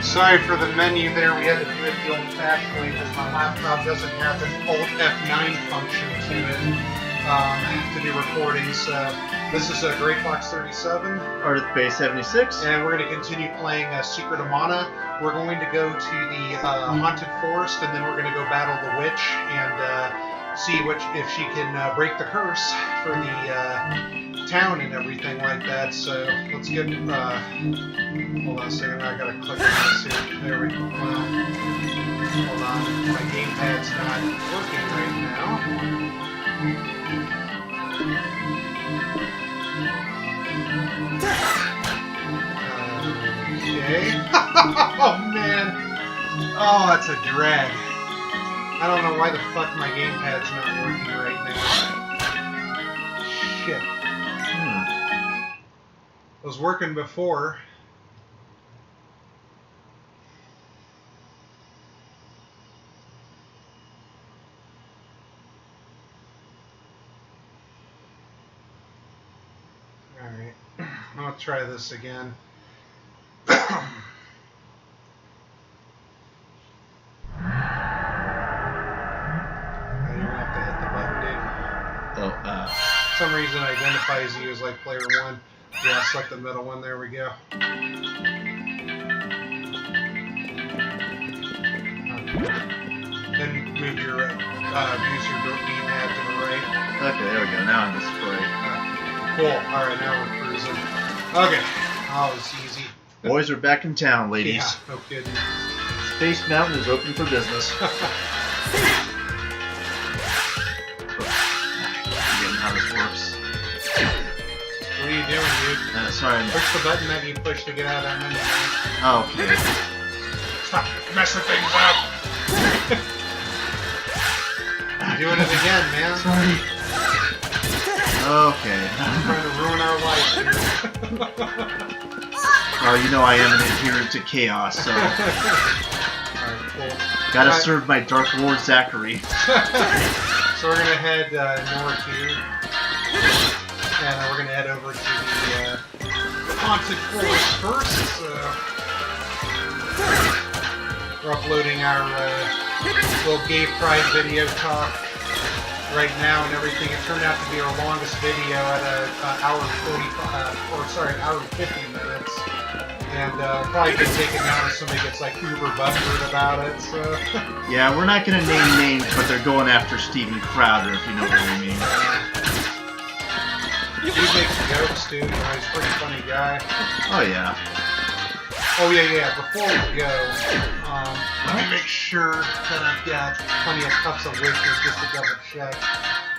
Sorry for the menu there. We had to do it the old-fashioned way because my laptop doesn't have an Alt F9 function to it to do recordings. This is Great Fox 37. Ardeth Bay 76. And we're going to continue playing Secret of Mana. We're going to go to the Haunted Forest, and then we're going to go battle the witch and see if she can break the curse for the town and everything like that. So let's get. Hold on a second. I gotta click on this here. There we go. Well, hold on. My gamepad's not working right now. Okay. Oh man. Oh, that's a drag. I don't know why the fuck my gamepad's not working right now. Shit. It was working before. Alright. I'll try this again. For some reason it identifies you as like player 1. Yeah, select the middle one, there we go. Okay. Then move your, use your D-pad to the right. Okay, there we go, now I'm just right. Cool, alright, now we're cruising. Okay, oh, it's easy. Boys are back in town, ladies. Yeah, no kidding. Space Mountain is open for business. How this works. What are you doing, dude? Sorry. Push the button that you push to get out of that menu. Oh, okay. Stop messing things up! You're doing it again, man. Sorry. Okay. I'm trying to ruin our life here. Well, you know I am an adherent to chaos, so... Alright, cool. Gotta serve my Dark Lord Zachary. So we're gonna head north here, and we're gonna head over to the Haunted Forest first. We're uploading our little gay pride video talk right now and everything. It turned out to be our longest video at an hour and 50 minutes. And probably get taken down if somebody gets like uber butthurt about it. So. Yeah, we're not gonna name names, but they're going after Steven Crowder, if you know what I mean. He makes jokes too. You know, he's a pretty funny guy. Oh yeah. Oh yeah. Before we go, let me make sure that I've got plenty of cups of whiskers just to double check.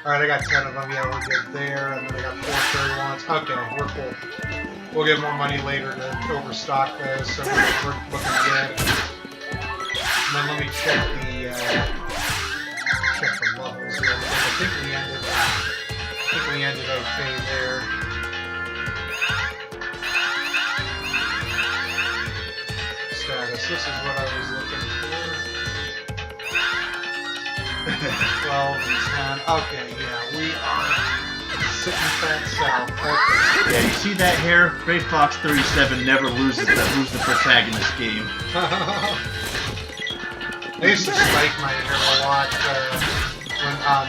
All right, I got 10 of them. Yeah, we're good there. And then I got 4 cherry ones. Okay, we're cool. We'll get more money later to overstock those, so we're looking good. And then let me check the levels real quick. I think we ended okay there. Status. This is what I was looking for. 12 and 10. Okay, yeah, we are sitting fat south. Okay. Yeah, you see that hair? Great Fox 37 never loses the protagonist game. I used to spike my hair a lot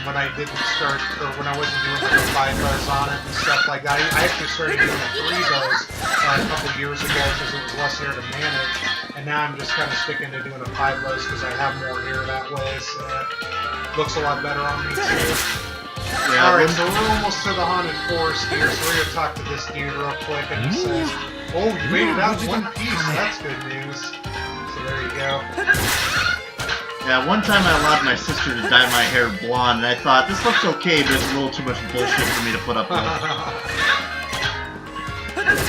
when I didn't start, or when I wasn't doing like a 5 buzz on it and stuff like that. I actually started doing a 3 buzz a couple years ago because it was less hair to manage, and now I'm just kind of sticking to doing a 5 buzz because I have more hair that way, so it looks a lot better on me too. Yeah, alright, so we're almost to the Haunted Forest here, so we're going to talk to this dude real quick, and he says, oh, you made it out in one piece, that's good news. So there you go. Yeah, one time I allowed my sister to dye my hair blonde, and I thought, this looks okay, but it's a little too much bullshit for me to put up with.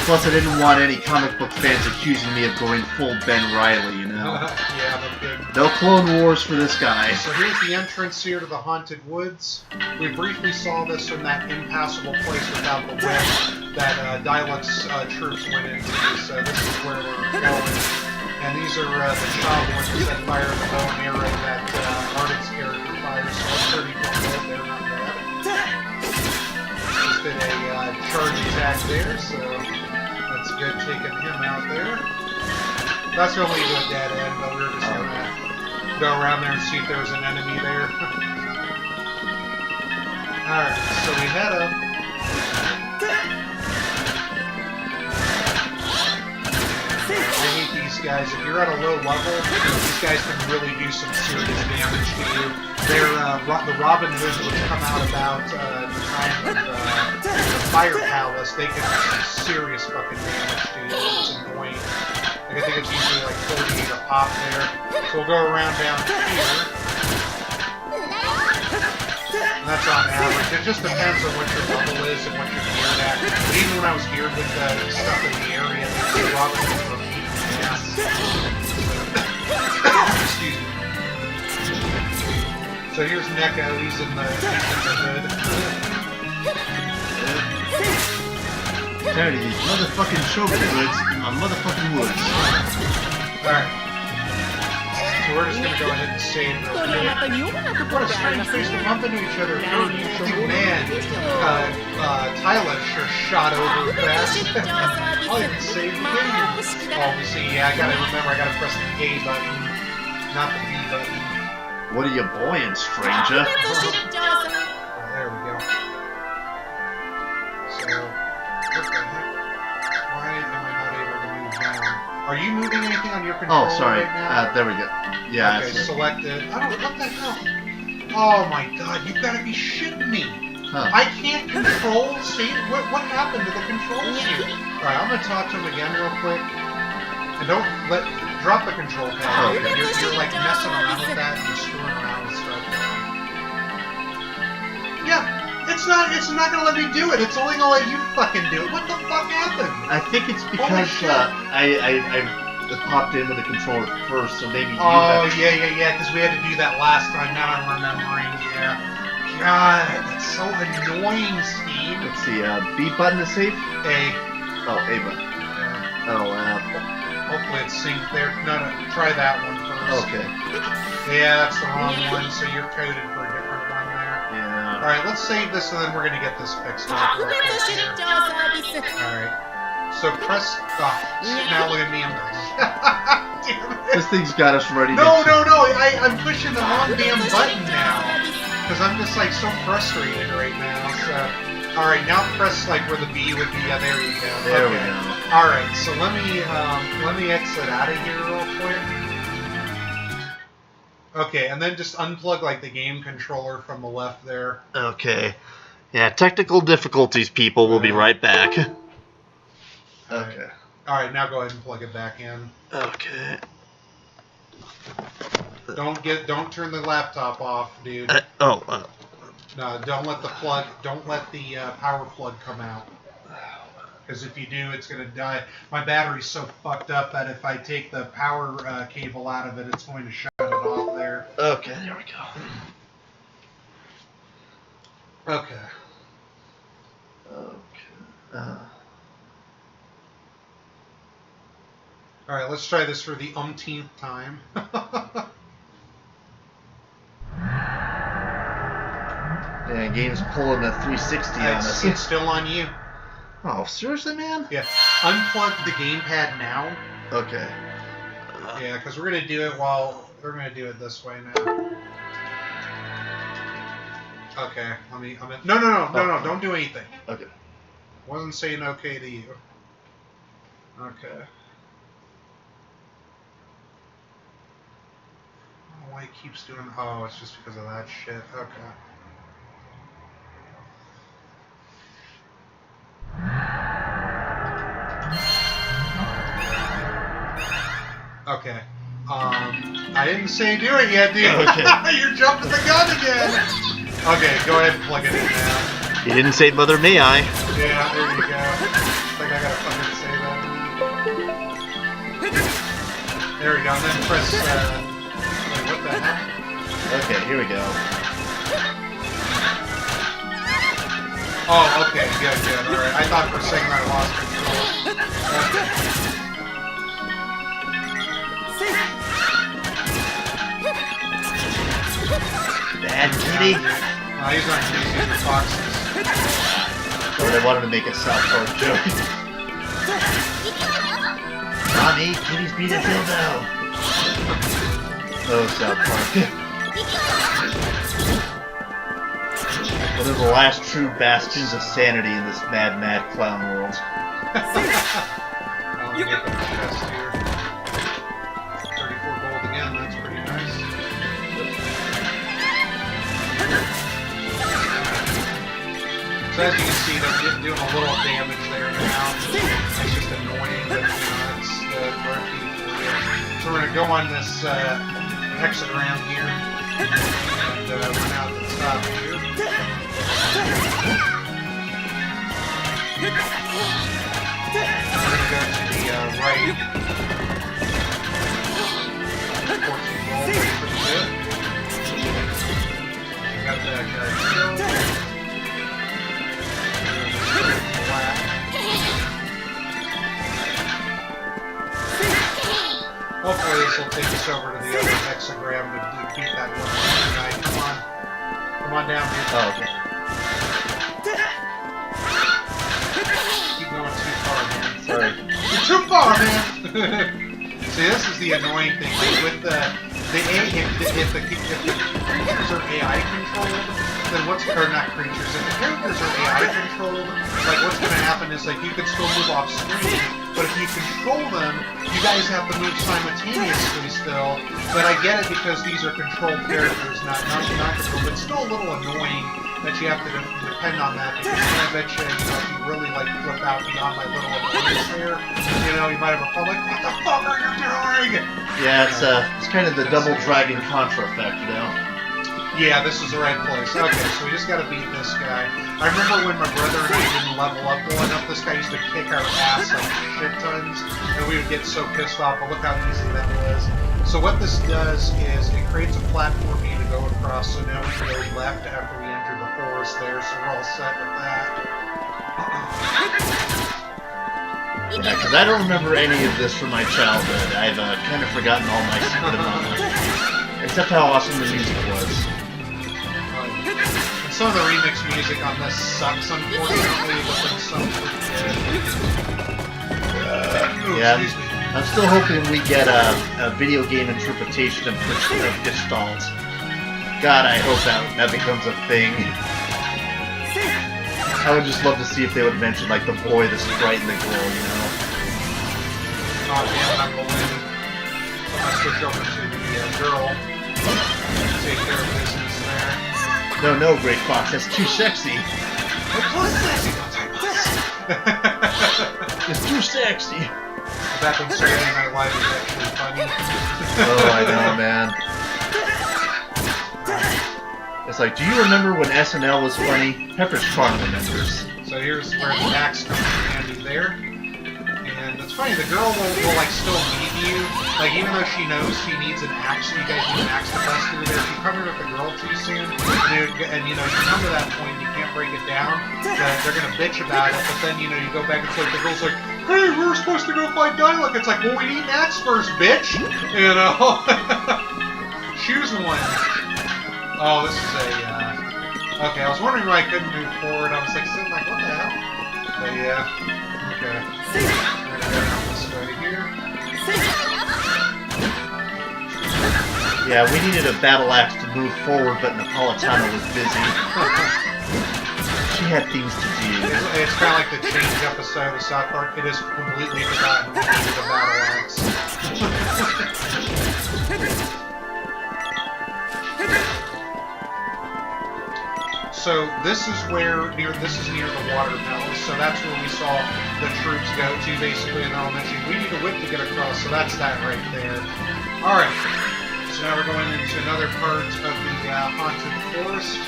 Plus, I didn't want any comic book fans accusing me of going full Ben Reilly, you know? Yeah, no kidding. No Clone Wars for this guy. So here's the entrance here to the Haunted Woods. We briefly saw this in that impassable place without the whip that Dyluck's troops went into, so this is where we're going. And these are the child ones that fire the bow and arrow that Ardeth's character fires, so that's 34 gold there, not bad. Just did a charge attack there, so that's good taking him out there. That's gonna lead to a dead end, but we were just gonna go around there and see if there was an enemy there. Alright, so we head up. I hate these guys. If you're at a low level, these guys can really do some serious damage to you. They're, the Robin Hoods would come out about the time of the Fire Palace. They can do some serious fucking damage to you. It's annoying. Like, I think it's usually like 48 a pop there. So we'll go around down here. And that's on average. It just depends on what your level is and what you're geared at. But even when I was geared with the stuff in the area, the Robin Hoods were beating ass. Excuse me. So here's Neko. He's in the hood. Tired of these motherfucking choker hoods in my motherfucking woods. Alright. So we're just gonna go ahead and save real quick. What a strange face to bump into each other. Man, Tyler sure shot over fast. I'll even save the game. Obviously, yeah, I gotta remember, I gotta press the A button, not the B button. What are you boying, stranger? Oh, there we go. So, what the heck? Why am I not able to move down? Are you moving anything on your controller sorry. right now? There we go. Yeah. Okay, select it. I don't. What the hell? Oh my God! You gotta be shitting me! Huh. I can't control. See what happened to the controls here? All right, I'm gonna talk to him again real quick. And don't drop the control pad. Oh, Okay. You're like messing around with that and you're screwing around with stuff. Yeah, it's not gonna let me do it. It's only gonna let you fucking do it. What the fuck happened? I think it's because I popped in with the controller first, so maybe you Oh, yeah, because we had to do that last time. Now I'm remembering, yeah. God, that's so annoying, Steve. Let's see, B button to save? A. Oh, A button. Yeah. Oh, Hopefully it's synced there. No, try that one first. okay. Yeah, that's the wrong one, so you're coded for a different one there. Yeah. Alright, let's save this and then we're gonna get this fixed up real quick here. Alright. So press... Oh, now look at me, I'm... Damn it. This thing's got us ready No, to... I'm pushing the wrong damn button now. Because I'm just like so frustrated right now, so... Alright, now press like where the B would be. Yeah, there you go. There we okay. go. Alright, so let me exit out of here real quick. Okay, and then just unplug like the game controller from the left there. Okay. Yeah, technical difficulties, people. We'll be right back. Okay. Alright, now go ahead and plug it back in. Okay. Don't turn the laptop off, dude. No, don't let the power plug come out. Because if you do, it's going to die. My battery's so fucked up that if I take the power cable out of it, it's going to shut it off there. Okay, there we go. Okay. Alright, let's try this for the umpteenth time. Yeah, game's pulling the 360 on us. It's still on you. Oh, seriously, man? Yeah. Unplug the gamepad now. Okay. Yeah, because we're gonna do it this way now. Okay, No, don't do anything. Okay. Wasn't saying okay to you. Okay. Oh, why he keeps doing... Oh, it's just because of that shit. Okay. Okay. I didn't say do it yet, dude. Okay. You're jumping the gun again. Okay, go ahead and plug it in now. You didn't say Mother May I. Yeah, there you go. I think I gotta fucking say that. There we go, and then press, wait, what the heck? Okay, here we go. Oh, okay, good, alright. I thought for a second I lost control. Okay. Bad kitty. He's not using the foxes. Or they wanted to make a South Park joke. me. Kitty's being a dildo. Oh, South Park. One of the last true bastions of sanity in this mad, mad clown world. I'll get the chest here. 34 gold again, that's pretty nice. So as you can see, they're doing a little damage there now. It's just annoying, but it's the recipe for you. So we're going to go on this hexagram here, and run out the top here. We're going to go to the right. 14 gold, that's pretty good. Got that guy killed. Hopefully this will take us over to the other hexagram to beat that one tonight. Come on. Come on down, dude. Oh, okay. Keep going too far, man. Sorry. You're too far, man! See, this is the annoying thing. With the if the creatures are AI controlled, then what's, or not creatures, if the characters are AI controlled, like what's going to happen is like you can still move off screen, but if you control them, you guys have to move simultaneously still. But I get it because these are controlled characters, not controlled. But it's still a little annoying that you have to depend on that because I bet you, if you really like flip out beyond my little annoyance there, you might have a problem like, what the fuck are you doing? Yeah, it's kind of the double dragon contra effect, Yeah, this is the right place. Okay, so we just gotta beat this guy. I remember when my brother and I didn't level up well enough, this guy used to kick our ass like shit tons, and we would get so pissed off, but look how easy that was. So what this does is it creates a platform for you to go across, so now we can go left after we enter the forest there, so we're all set with that. Yeah, because I don't remember any of this from my childhood. I've kind of forgotten all my secret amount. Except how awesome the music was. And some of the remix music on this sucks, unfortunately, but then some yeah, I'm still hoping we get a video game interpretation of Gestalt. God, I hope that becomes a thing. I would just love to see if they would mention, like, the boy, the sprite, and the girl, Oh, damn, I'm going. I'll switch over to the girl. Take care of business there. No, Great Fox, that's too sexy. It's too sexy. Back when Saturday Night Live was actually funny. Oh, I know, man. It's like, do you remember when SNL was funny? Pepper's Farm remembers. So here's where the axe comes in handy there. And it's funny, the girl will like still need you. Like even though she knows she needs an axe, you guys need an axe to bust through there. If you come in with the girl too soon, and you come to that point, you can't break it down. They're gonna bitch about it, but then you go back and it's like the girl's like, hey, we were supposed to go fight Dyluck. It's like, well, we need an axe first, bitch. Choose one. Oh, this is okay, I was wondering why I couldn't move forward. I was like sitting like, what the hell? But yeah, okay. This way here. Yeah, we needed a battle axe to move forward, but Napolitano was busy. She had things to do. It's kind of like the change episode of South Park. It is completely forgotten we needed a battle axe. So this is near the water palace. So that's where we saw the troops go to, basically in elementary. We need a whip to get across, so that's that right there. All right. So now we're going into another part of the haunted forest.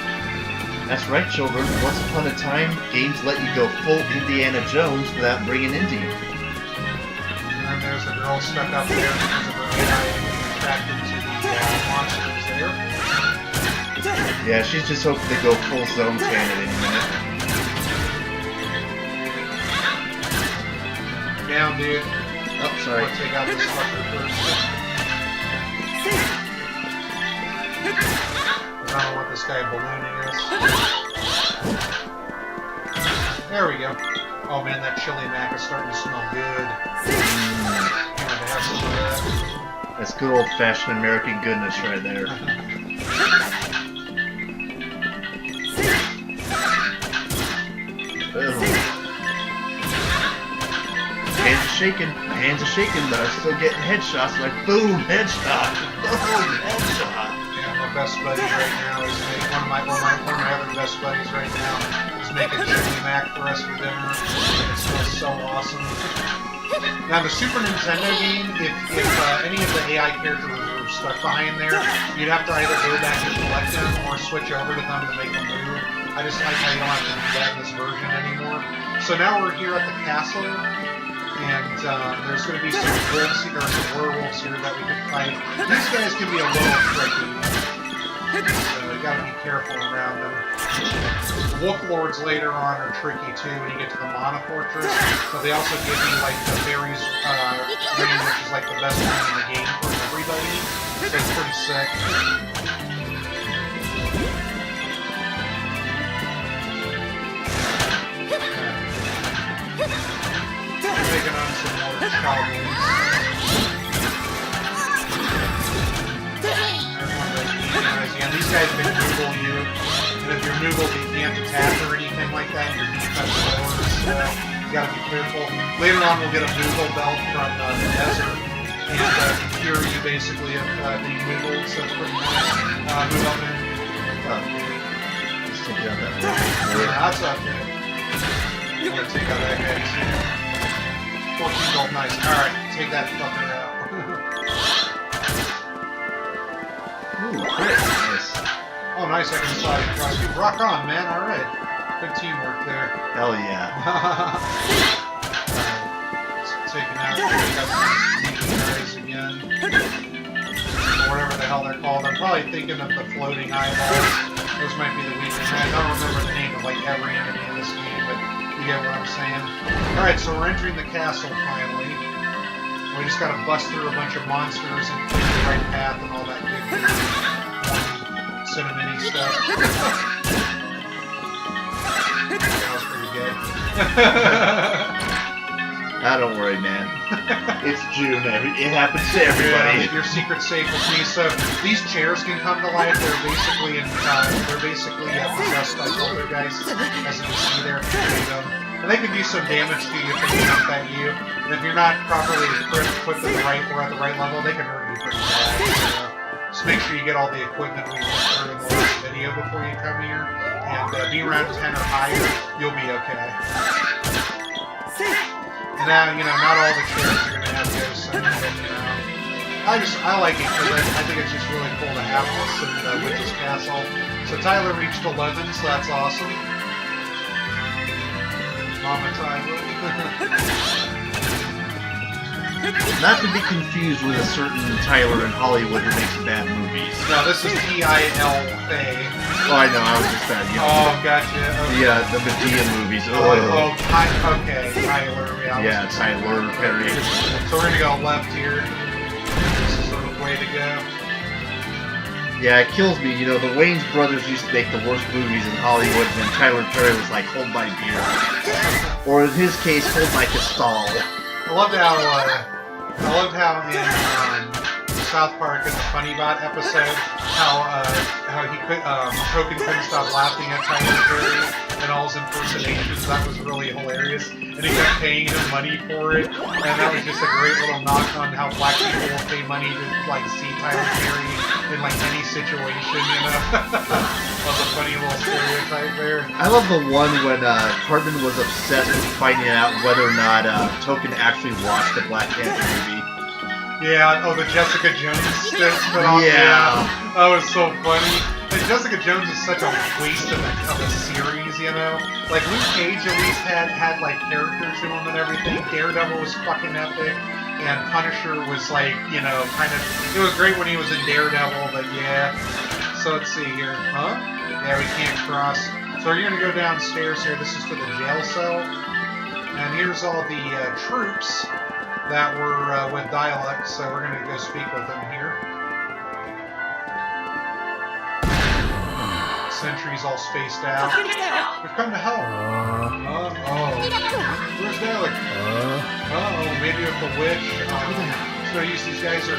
That's right, children. Once upon a time, games let you go full Indiana Jones without bringing Indy. And there's the girl stuck up there because of her AI being attracted to the monsters there. Yeah, she's just hoping to go full zone cannon any minute. Down, dude. Oh, sorry. Let's take out this fucker first. I don't know what this guy ballooning is. There we go. Oh man, that chili mac is starting to smell good. That's good old-fashioned American goodness right there. My hands are shaking, but I'm still getting headshots. Like, boom, headshot, boom, headshot. Yeah, my best buddy right now is making one of my other best buddies right now is making chili mac for us for dinner. It smells so awesome. Now the Super Nintendo game, if any of the AI characters were stuck behind there, you'd have to either go back and collect them or switch over to them to make them move. I just like how you don't have to do that in this version anymore. So now we're here at the castle. And there's going to be some wolves here, or some werewolves here that we can fight. These guys can be a little tricky, so you got to be careful around them. The wolf lords later on are tricky too when you get to the Mana Fortress, but they also give you like the fairies ring, which is like the best one in the game for everybody. So it's pretty sick. Taking on some more goblins. There's one of those guys. Yeah, these guys can Moogle you. And if you're Moogled, you can't attack or anything like that. Your defense lowers, so you gotta be careful. Later on, we'll get a Moogle belt from the desert. And can cure you basically of being Moogled, so it's pretty nice. Move up in. Let's take it out that way. Yeah, that's up there. I'm gonna take out that guy too. 14 gold, nice. Alright, take that fucker out. Ooh, great. Nice. Oh, nice, I can slide across you. Rock on, man, alright. Good teamwork there. Hell yeah. Taking out these guys again. Or whatever the hell they're called. I'm probably thinking of the floating eyeballs. Those might be the weakest. I don't remember the name of like every enemy in this game, but you get what I'm saying. Alright, so we're entering the castle finally. We just gotta bust through a bunch of monsters and take the right path and all that good cinnamony stuff. That was pretty good. Don't worry, man. It's June. It happens to everybody. Yeah, your secret safe with me. So these chairs can come to life. They're basically possessed by poltergeists, as you can see there. And they can do some damage to you if they jump at you. And if you're not properly equipped at the right level, they can hurt you pretty bad. So make sure you get all the equipment we went through in the last video before you come here. And be around 10 or higher, you'll be okay. And now, not all the chairs are going to have ghosts in them, but, I like it because I think it's just really cool to have this in the Witch's Castle. So Tyler reached 11, so that's awesome. Mama Tyler. Not to be confused with a certain Tyler in Hollywood who makes bad movies. No, this is T-I-L-A. Oh, I know, I was just bad. Oh, gotcha. Okay. The Medea movies. Okay, Tyler. Yeah, Tyler Perry. So we're gonna go left here. This is the way to go. Yeah, it kills me. The Wayans brothers used to make the worst movies in Hollywood, and then Tyler Perry was like, hold my beer. Or in his case, hold my Cristal. I loved how in South Park in the Funny Bot episode, how he could Hogan couldn't stop laughing at Tyler Perry and all his impersonations. That was really hilarious, and he kept paying him money for it. And that was just a great little knock on how black people will pay money to see Tyler Perry in any situation. That was a funny little stereotype there. I love the one when Cartman was obsessed with finding out whether or not Token actually watched the Black Panther movie. Yeah, the Jessica Jones spin off. Yeah. That was so funny. And Jessica Jones is such a waste of a series, Like, Luke Cage at least had characters in him and everything. Daredevil was fucking epic. And Punisher was it was great when he was in Daredevil, but yeah. So let's see here. Huh? Yeah, we can't cross. So you're gonna go downstairs here. This is to the jail cell. And here's all the troops that were with Dyluck, so we're going to go speak with them here. Sentries all spaced out. We've come to help. Where's Dyluck? Uh-oh, maybe with the witch. no use. These guys are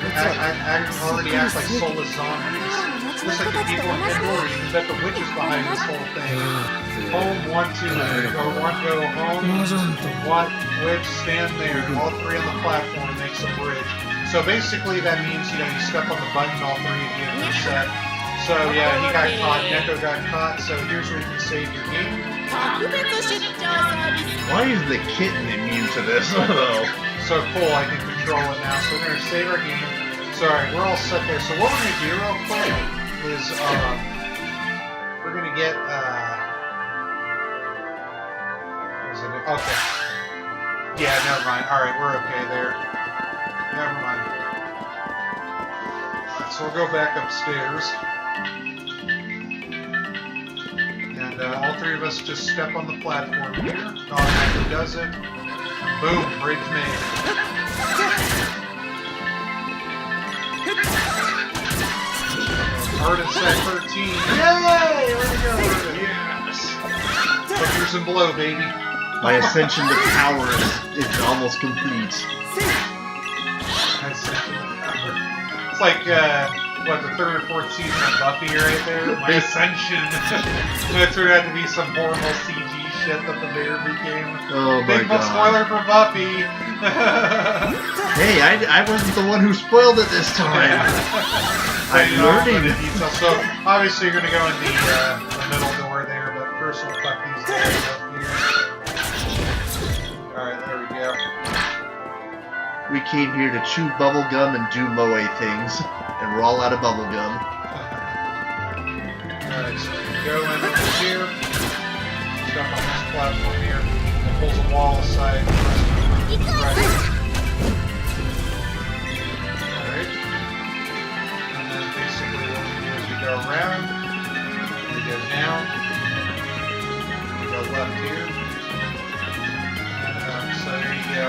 already act like soulless zombies. Just like the people in Pandora, you can bet the witch is behind this whole thing. Home, 1, 2, go home. What, witch, stand there. All three on the platform makes a bridge. So basically that means, you know, you step on the button, all three of you are set. So yeah, he got caught, Neko got caught, so here's where you can save your game. Why is the kitten immune to this, though? So cool, I can control it now. So we're going to save our game. So alright, we're all set there. So what we're going to do real quick is, we're going to get, what is it? Okay. Yeah, never mind. Alright, we're okay there. Never mind. Alright, so we'll go back upstairs. And all three of us just step on the platform here. Automatically does it. Boom, bridge made. Ardeth at 13. Yay! Way to go, Ardeth. Yes! Hookers and below, baby. My ascension to power is almost complete. It's like, what, the third or fourth season of Buffy right there? My ascension. It turned out to be some horrible CG shit that the bear became. Oh my Big god. spoiler for Buffy. Hey, I wasn't the one who spoiled it this time. I'm learning. So obviously you're gonna go in the middle door there, but first we'll fuck these guys up here. Alright, there we go. We came here to chew bubblegum and do moe things, and we're all out of bubblegum. Alright, so we go in over here. Step on this platform here. And pulls a wall aside. Right. Alright. And then basically what we do is we go around. We go down. We go left here. And so there you go.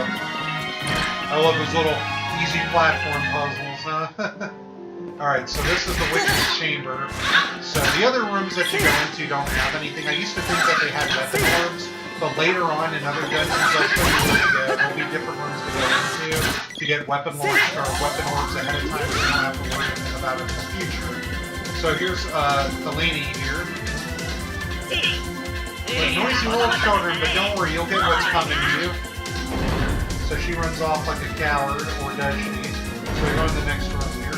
I love those little easy platform puzzles, huh? Alright, so this is the Witch's Chamber. So the other rooms that you go into don't have anything. I used to think that they had weapon orbs, but later on in other dungeons, I'll show you where to go. There'll be different rooms to go into to get weapon launch or weapon orbs ahead of time so you don't have to worry about it in the future. So here's Elinee here. With noisy little children, but don't worry, you'll get what's coming to you. So she runs off like a coward, or does she? So we go to the next room here.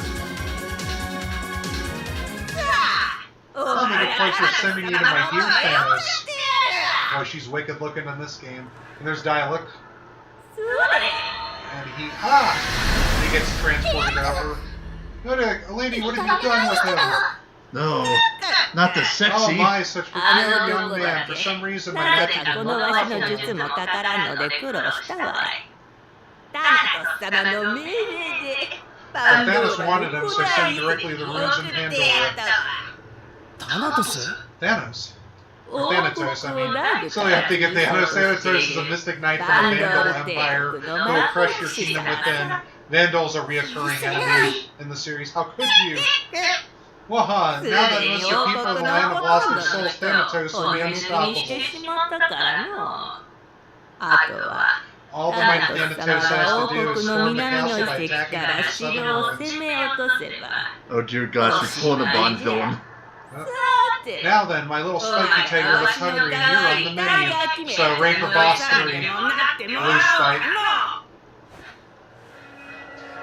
Tell me the place you're sending you to my dear Thanos. Oh, she's wicked looking in this game. And there's Dyluck. And he gets transported over. Elinee, what have you done with him? No, not the sexy. Oh my, such a peculiar young man. For some reason, my magic did not profit him. Thanos wanted him, so sent directly the runes in Pandora. Thanos. Or Thanatos, I mean. So you have to get Thanos. Thanatos is a mystic knight from the Vandal Empire who will crush your kingdom within. Vandal's a reoccurring enemy in the series. How could you? Waha, now that most of the people of the land have lost their souls, Thanatos will be unstoppable. All the mighty Thanatos has to do is storm the castle by attacking on the southern ruins. Oh dear gosh, you're pulling a Bond villain. Now then, my little spiky tiger looks hungry and you're on the menu. So rape or boss 3. Blue spike.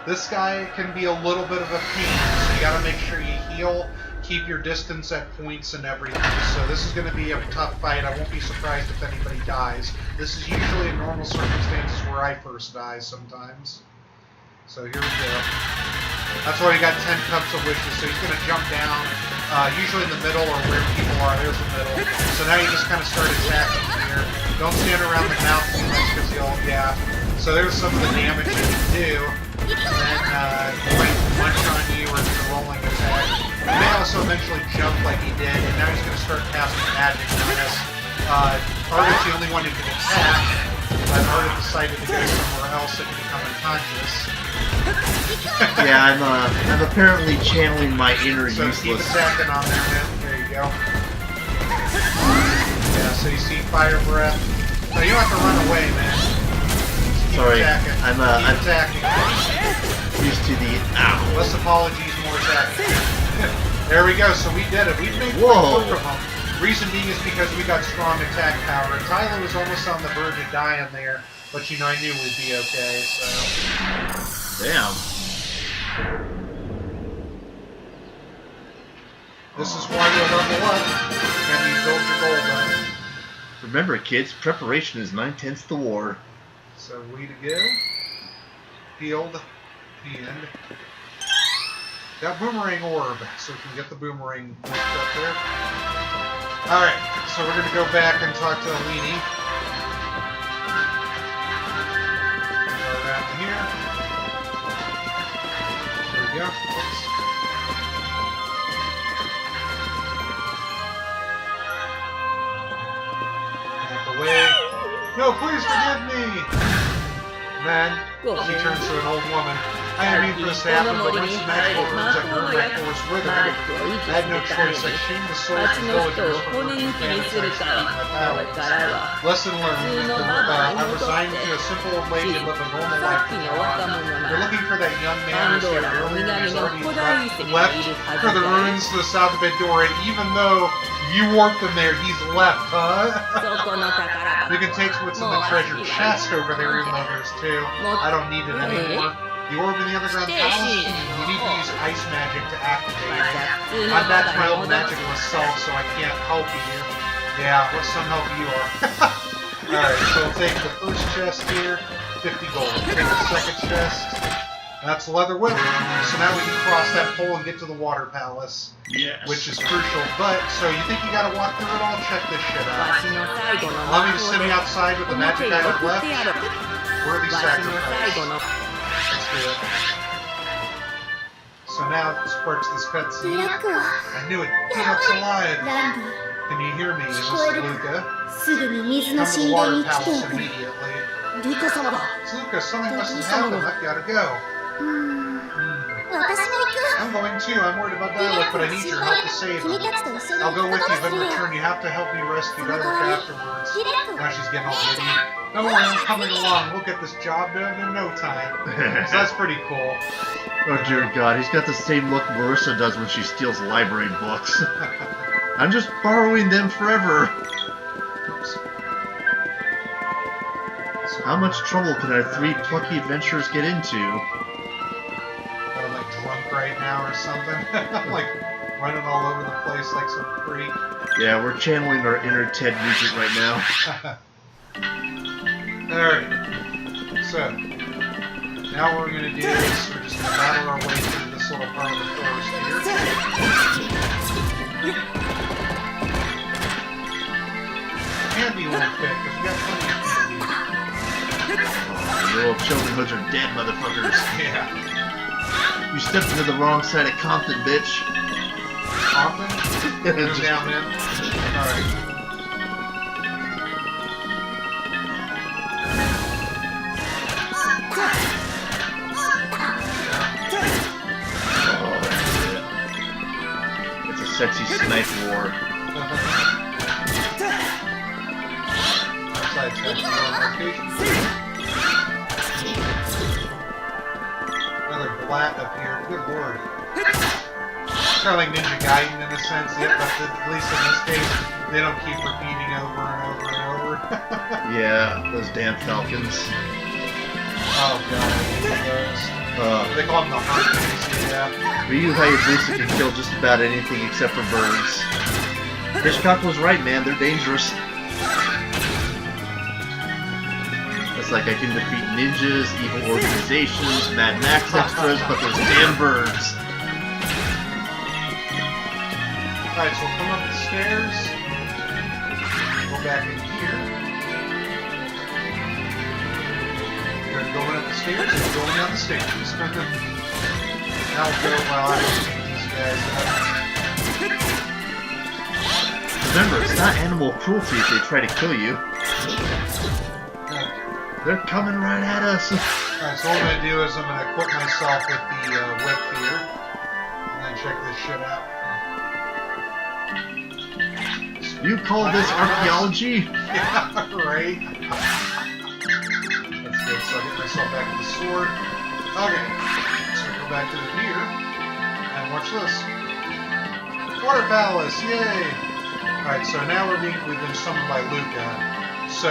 This guy can be a little bit of a pain, so you gotta make sure you heal, keep your distance at points and everything. So this is gonna be a tough fight. I won't be surprised if anybody dies. This is usually in normal circumstances where I first die sometimes. So here we go. That's why we got 10 cups of wishes. So he's gonna jump down, usually in the middle or where people are. There's the middle. So now you just kind of start attacking here. Don't stand around the mouth too much because you'll, So there's some of the damage you can do. And then he might punch on you or do a rolling attack. He may also eventually jump like he did, and now he's going to start casting magic on us. Ardeth's the only one who can attack, but Ardeth decided to go somewhere else and become unconscious. Yeah, I'm apparently channeling my inner So useless. keep attacking on there, man. There you go. Yeah, so you see fire breath. No, you don't have to run away, man. Keep Sorry, attacking. I'm Keep attacking. apologies, more accurate. There we go, so we did it. We made Whoa. quick work of them. Reason being is because we got strong attack power. Tyler was almost on the verge of dying there, but you know, I knew we'd be okay, so... Damn. This is why you level up, and you build your gold up. Remember, kids, preparation is 9/10 the war. So, we to go. Healed. And... got boomerang orb, so we can get the boomerang up there. Alright, so we're going to go back and talk to Elinee. Go around here. There we go. Oops. Back away. No, please forgive me! Then, she turns to an old woman. I didn't mean for this to happen, but once the magical birds that grew my force withered, I had no choice. I shamed the souls of villagers from working families I spent my powers. Lesson learned. I resigned to a simple old lady and live a normal life. You're looking for that young man who's here earlier. He's already left for the ruins to the south of Pandora, even though you warped him there, he's left, huh? You can take what's in the treasure chest over there, even though there's two. I don't need it anymore. The orb in the underground palace, you need to use ice magic to activate it. I'm back to my old magicless self, so I can't help you. Yeah, what some help you are. Alright, so we'll take the first chest here, 50 gold. Take the second chest, that's leather whip. So now we can cross that pole and get to the water palace. Yes. Which is crucial, but, so you think you gotta walk through it all? Check this shit out. Allow me to sit outside with the magic item left. Worthy sacrifice. Let's do it. So now it sparks this cutscene. I knew it. Dyluck's alive. Can you hear me, Miss Luca? Come to the water palace immediately. It's Luca, something must have happened. I've gotta go. I'm going too. I'm worried about Dyluck, but I need your help to save him. I'll go with you, but in return you have to help me rescue Dyluck afterwards. Now she's getting all giddy. Don't worry, I'm coming along. We'll get this job done in no time. So that's pretty cool. Oh dear God, he's got the same look Marissa does when she steals library books. I'm just borrowing them forever. Oops. How much trouble can our three plucky adventurers get into? I'm like drunk right now or something. I'm like running all over the place like some freak. Yeah, we're channeling our inner Ted Nugent right now. Alright, so now what we're going to do is we're just going to battle our way through this little part of the forest here. Candy won't fit because we got plenty of candy. Oh, your little children hoods are dead, motherfuckers. Yeah. You stepped into the wrong side of Compton, bitch. Compton? Go down, man. Alright. Sexy snipe war. Another blat up here. Good lord. Kind of like Ninja Gaiden in a sense, yeah, but at least in this case, they don't keep repeating over and over and over. Yeah, those damn falcons. Oh god, I hate those. They call them the Harpies, yeah. Ryu Hayabusa can kill just about anything except for birds. Hitchcock was right, man. They're dangerous. It's like I can defeat ninjas, evil organizations, Mad Max extras, but those damn birds. Alright, so we'll come up the stairs. Go back in here. You're going up the stairs and going down the stairs. Now we'll go while I beat these guys up. Remember, it's not animal cruelty if they try to kill you. They're coming right at us. Alright, so what I'm going to do is I'm going to equip myself with the whip here. And then check this shit out. You call this archaeology? Yeah, right. That's good, so I get myself back to the sword. Okay, so I go back to the pier. Watch this. Water Palace, yay! Alright, so now we've been summoned by Luca. So,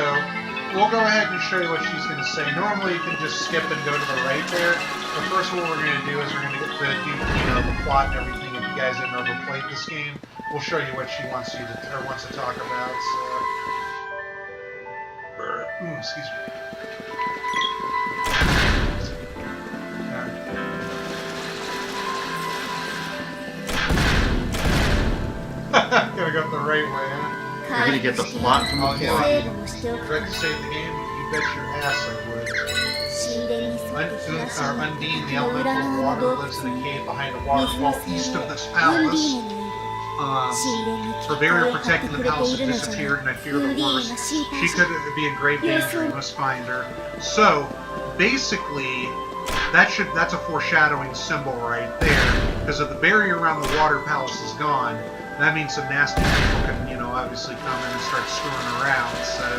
we'll go ahead and show you what she's going to say. Normally you can just skip and go to the right there. But first what we're going to do is we're going to get to do, you know, the plot and everything. If you guys have never played this game, we'll show you what she wants you to, or wants to talk about. So, excuse me. Gotta go the right way, huh? You're gonna get the plot from the plot. Try to save the game? You bet your ass I would. Undine, the elemental of water, lives in a cave behind a waterfall east of this palace. Her barrier protecting the palace has disappeared, and I fear the worst. She could be in grave danger. You must find her. So, basically, that's a foreshadowing symbol right there. Because if the barrier around the water palace is gone, that means some nasty people can, you know, obviously come in and start screwing around. So,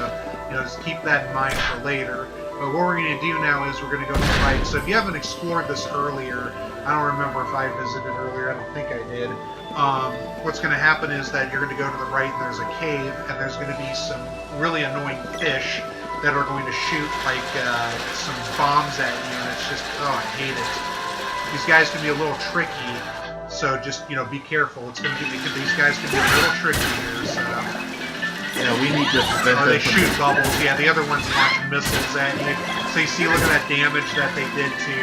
you know, just keep that in mind for later. But what we're going to do now is we're going to go to the right. So if you haven't explored this earlier, I don't remember if I visited earlier. I don't think I did. What's going to happen is that you're going to go to the right and there's a cave, and there's going to be some really annoying fish that are going to shoot like some bombs at you, and it's just, oh, I hate it. These guys can be a little tricky. So just, you know, be careful. It's going to be, these guys can be a little tricky here, so... Yeah, we need to prevent them. They shoot bubbles. Yeah, the other ones launch missiles at you. So you see, look at that damage that they did to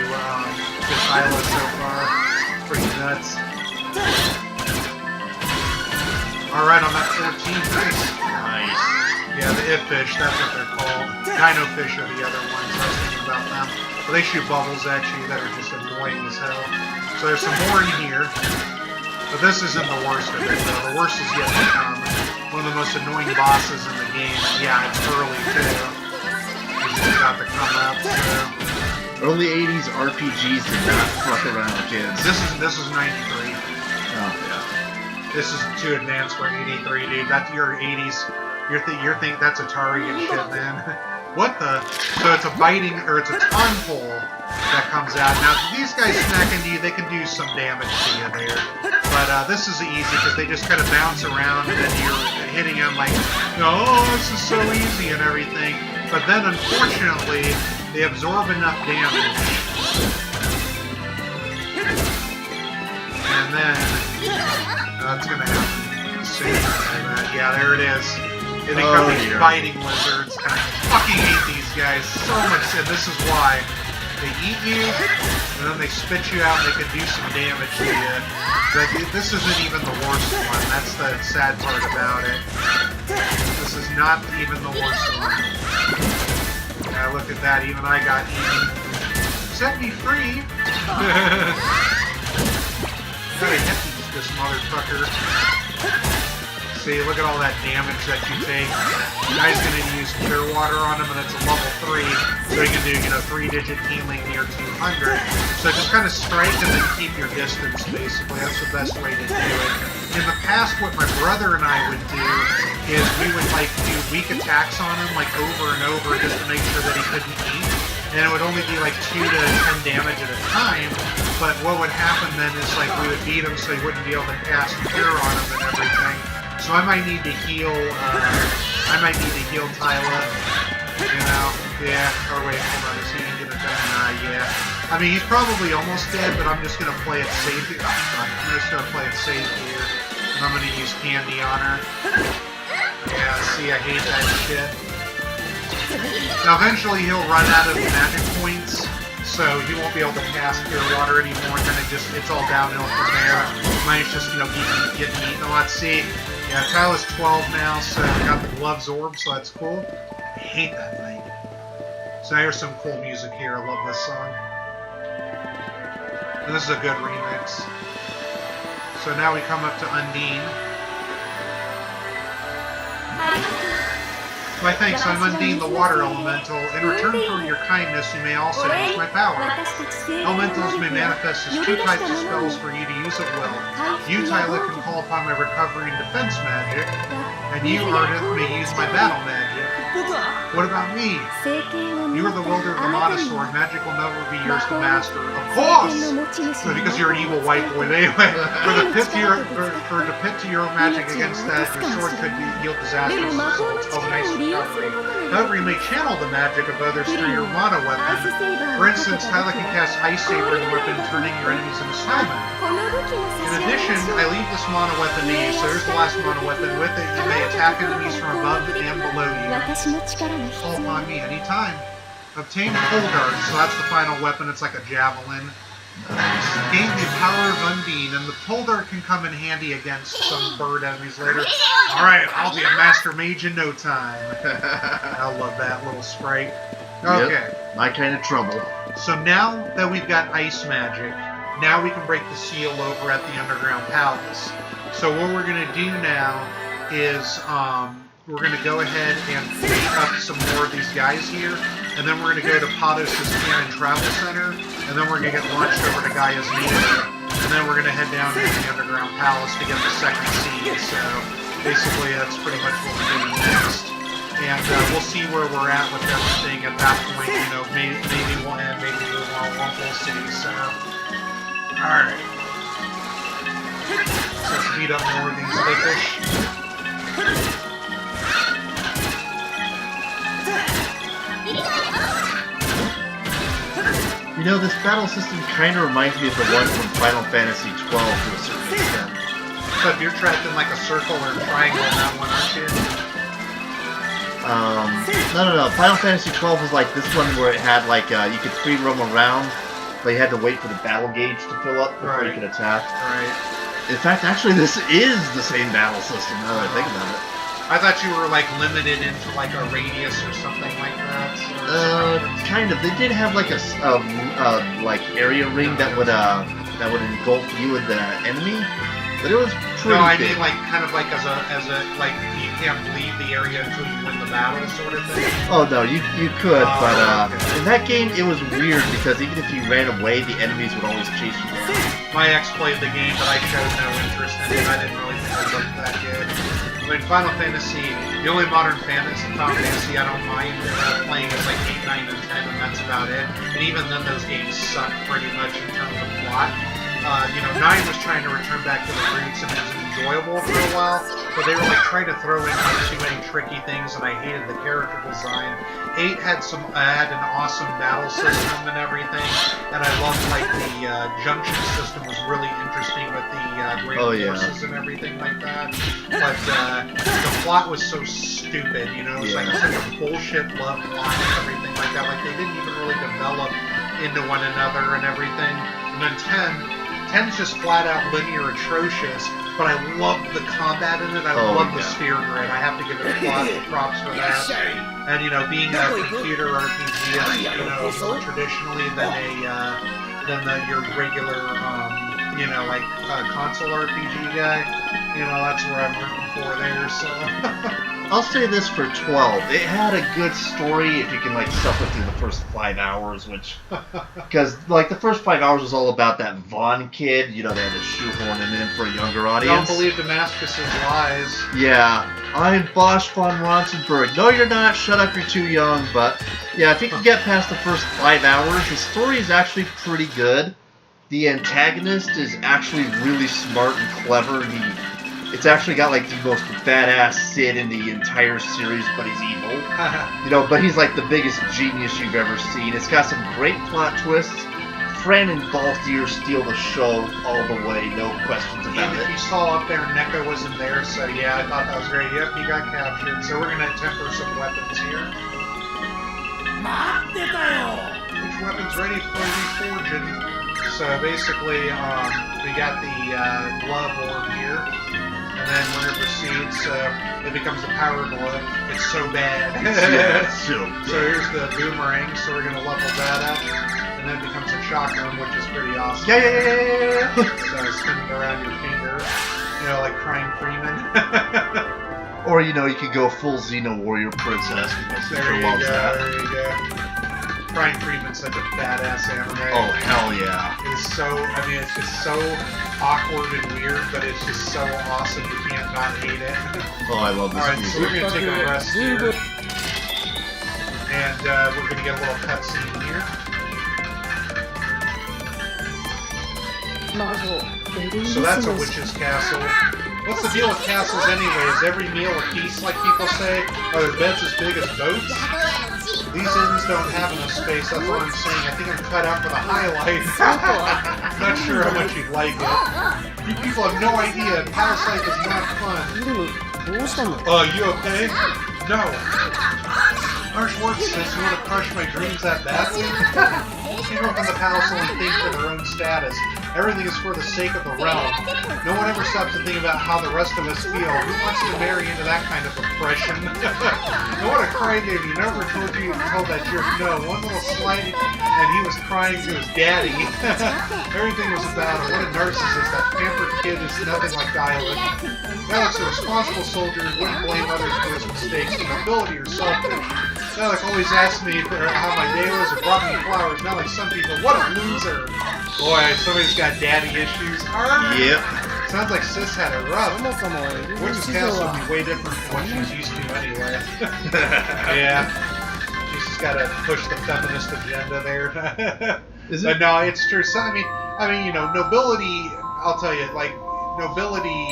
Dyluck so far. Pretty nuts. Alright, on that 14, nice. Nice. Yeah, the if-fish, that's what they're called. Dino fish are the other ones. I was thinking about them. But they shoot bubbles at you that are just annoying as hell. So there's some more in here, but this isn't the worst of it, though. The worst is yet to come. One of the most annoying bosses in the game. Yeah, it's early, too. It's just about to come up, so... Early 80s RPGs did not fuck around with kids. This is 93. Oh, yeah. This is too advanced for 83, dude. That's your 80s. You're think that's Atari and shit, man. What the? So it's a biting, or it's a tadpole that comes out. Now, if these guys smack into you, they can do some damage to you there. But this is easy, because they just kind of bounce around, and then you're hitting them like, oh, this is so easy and everything. But then, unfortunately, they absorb enough damage. And then, that's going to happen soon. Yeah, there it is. They become these biting lizards, and I fucking hate these guys so much, and this is why. They eat you, and then they spit you out, and they can do some damage to you. But this isn't even the worst one. That's the sad part about it. This is not even the worst one. Yeah, look at that. Even I got eaten. Set me free! Gotta hit this motherfucker. See, look at all that damage that you take. The guy's gonna use clear water on him, and it's a level 3, so he can do, you know, 3-digit healing near 200. So just kind of strike and then keep your distance, basically. That's the best way to do it. In the past, what my brother and I would do is we would, like, do weak attacks on him, like, over and over, just to make sure that he couldn't eat. And it would only be, like, 2 to 10 damage at a time. But what would happen then is, like, we would beat him so he wouldn't be able to cast cure on him and everything. So I might need to heal, Tyler, you know, yeah, or wait, hold on, is he gonna get it done? Yeah. I mean, he's probably almost dead, but I'm just gonna play it safe here. I'm just gonna play it safe here, and I'm gonna use candy on her. Yeah, see, I hate that shit. Now, eventually he'll run out of magic points, so he won't be able to cast Cure Water anymore, and then it's all downhill from there. Mine's just, you know, getting eaten. Let's see. Yeah, Tyler's 12 now, so I got the gloves orb, so that's cool. I hate that thing. So here's some cool music here. I love this song. And this is a good remix. So now we come up to Undine. My thanks, I'm Undine, the water elemental. In return for your kindness, you may also use my power. Elementals may manifest as 2 types of spells for you to use at will. You, Tyler, can call upon my recovery and defense magic, and you, Ardeth, may use my battle magic. What about me? You are the wielder of the Sword. Magic will never be yours to master. course! So because you're an evil white boy. But anyway, for the pit to your own magic against that, your sword could yield disastrous results. Oh, nice recovery. However, you may channel the magic of others through your mono weapon. For instance, Dyluck can cast Ice Saber in the weapon, turning your enemies into Simon. In addition, I leave this mono weapon to you, so here's the last mono weapon. With it, you may attack enemies from above and below you. Call upon me anytime. Obtain Pole Dart, so that's the final weapon. It's like a javelin. Gain the power of Undine, and the Pole Dart can come in handy against some bird enemies later. Alright, I'll be a Master Mage in no time. I love that little sprite. Okay. Yep, my kind of trouble. So now that we've got ice magic, now we can break the seal over at the Underground Palace. So what we're going to do now is we're going to go ahead and pick up some more of these guys here, and then we're going to go to Pados' Cannon Travel Center, and then we're going to get launched over to Gaia's Nature, and then we're going to head down to the Underground Palace to get the second seed. So basically that's pretty much what we're doing next. And we'll see where we're at with everything at that point. You know, maybe we'll end, maybe we won't, we'll see. So, alright. So let's beat up more of these licorice. You know, this battle system kind of reminds me of the one from Final Fantasy XII to a certain extent. Except you're trapped in like a circle or a triangle in that one, aren't you? No. Final Fantasy XII was like this one where it had like, you could free roam around, but you had to wait for the battle gauge to fill up before you could attack. Right. In fact, actually, this is the same battle system, now that I think about it. I thought you were like limited into like a radius or something like that. Kind of. They did have like a like area ring that would engulf you and the enemy, but it was pretty. No, I big. mean like kind of like as a like you can't leave the area until you win the battle sort of thing. Oh no, you could, but okay. in that game it was weird because even if you ran away, the enemies would always chase you down. My ex played the game, but I showed no interest in it. I didn't really think it looked that good. I mean, Final Fantasy, the only modern Final Fantasy I don't mind playing is like 8, 9, and 10, and that's about it. And even then, those games suck pretty much in terms of plot. You know, 9 was trying to return back to the roots and it was enjoyable for a while, but they were like trying to throw in like too many tricky things, and I hated the character design. 8 had an awesome battle system and everything, and I loved like the junction system was really interesting with the great forces and everything like that. But the plot was so stupid, you know, it was like such a bullshit love plot and everything like that. Like they didn't even really develop into one another and everything. And then 10's just flat out linear atrocious, but I love the combat in it. I love the sphere grid. I have to give it a lot of props for that. And you know, being a computer RPG is, you know, more traditionally than your regular you know, like console RPG guy. You know, that's where I'm rooting for there. So I'll say this for 12. It had a good story if you can like suffer through the first 5 hours, which because like the first 5 hours was all about that Vaughn kid. You know, they had to shoehorn him in for a younger audience. Don't believe Damascus's lies. Yeah, I'm Bosch von Ronsenberg. No, you're not. Shut up, you're too young. But yeah, if you can get past the first 5 hours, the story is actually pretty good. The antagonist is actually really smart and clever. It's actually got like the most badass Sid in the entire series, but he's evil. You know, but he's like the biggest genius you've ever seen. It's got some great plot twists. Fran and Balthier steal the show all the way, no questions about it. You saw up there NECA wasn't there, so yeah, I thought that was great. Yep, he got captured. So we're gonna temper some weapons here. Which weapon's ready for reforging? So basically, we got the glove orb here. And then when it proceeds, it becomes a power glove. It's so bad. So here's the boomerang, so we're going to level that up. And then it becomes a shotgun, which is pretty awesome. Yeah. So spin it around your finger, you know, like Crying Freeman. Or, you know, you could go full Xena Warrior Princess. There you go. Crying Freeman's such a badass anime. Oh, hell yeah. It's so, I mean, it's just so awkward and weird, but it's just so awesome you can't not hate it. Oh, I love this music. So we're going to take a rest here. And we're going to get a little cutscene here. So that's a witch's castle. What's the deal with castles anyway? Is every meal a feast, like people say? Are their beds as big as boats? These inns don't have enough space, that's what I'm saying. I think I'm cut out for the highlight. Not sure how much you'd like it. You people have no idea. Palace life is not fun. You okay? No. Harsh words, sis. You want to crush my dreams that badly? People from the palace only think for their own status. Everything is for the sake of the realm. No one ever stops to think about how the rest of us feel. Who wants to marry into that kind of oppression? And what a crybaby. Never told that jerk no. One little slight and he was crying to his daddy. Everything was about him. What a narcissist. That pampered kid is nothing like Dyluck. Dyluck's a responsible soldier who wouldn't blame others for his mistakes. Nobility or selfish. Dyluck always asked me how my day was or brought me flowers. Not like some people. What a loser. Boy, somebody's got daddy issues. Yep. Sounds like sis had it rough. Witch's castle would be way different from what she's used to anyway. Yeah. She's just got to push the feminist agenda there. Is it? But no, it's true. So, I mean, you know, nobility, I'll tell you, like, nobility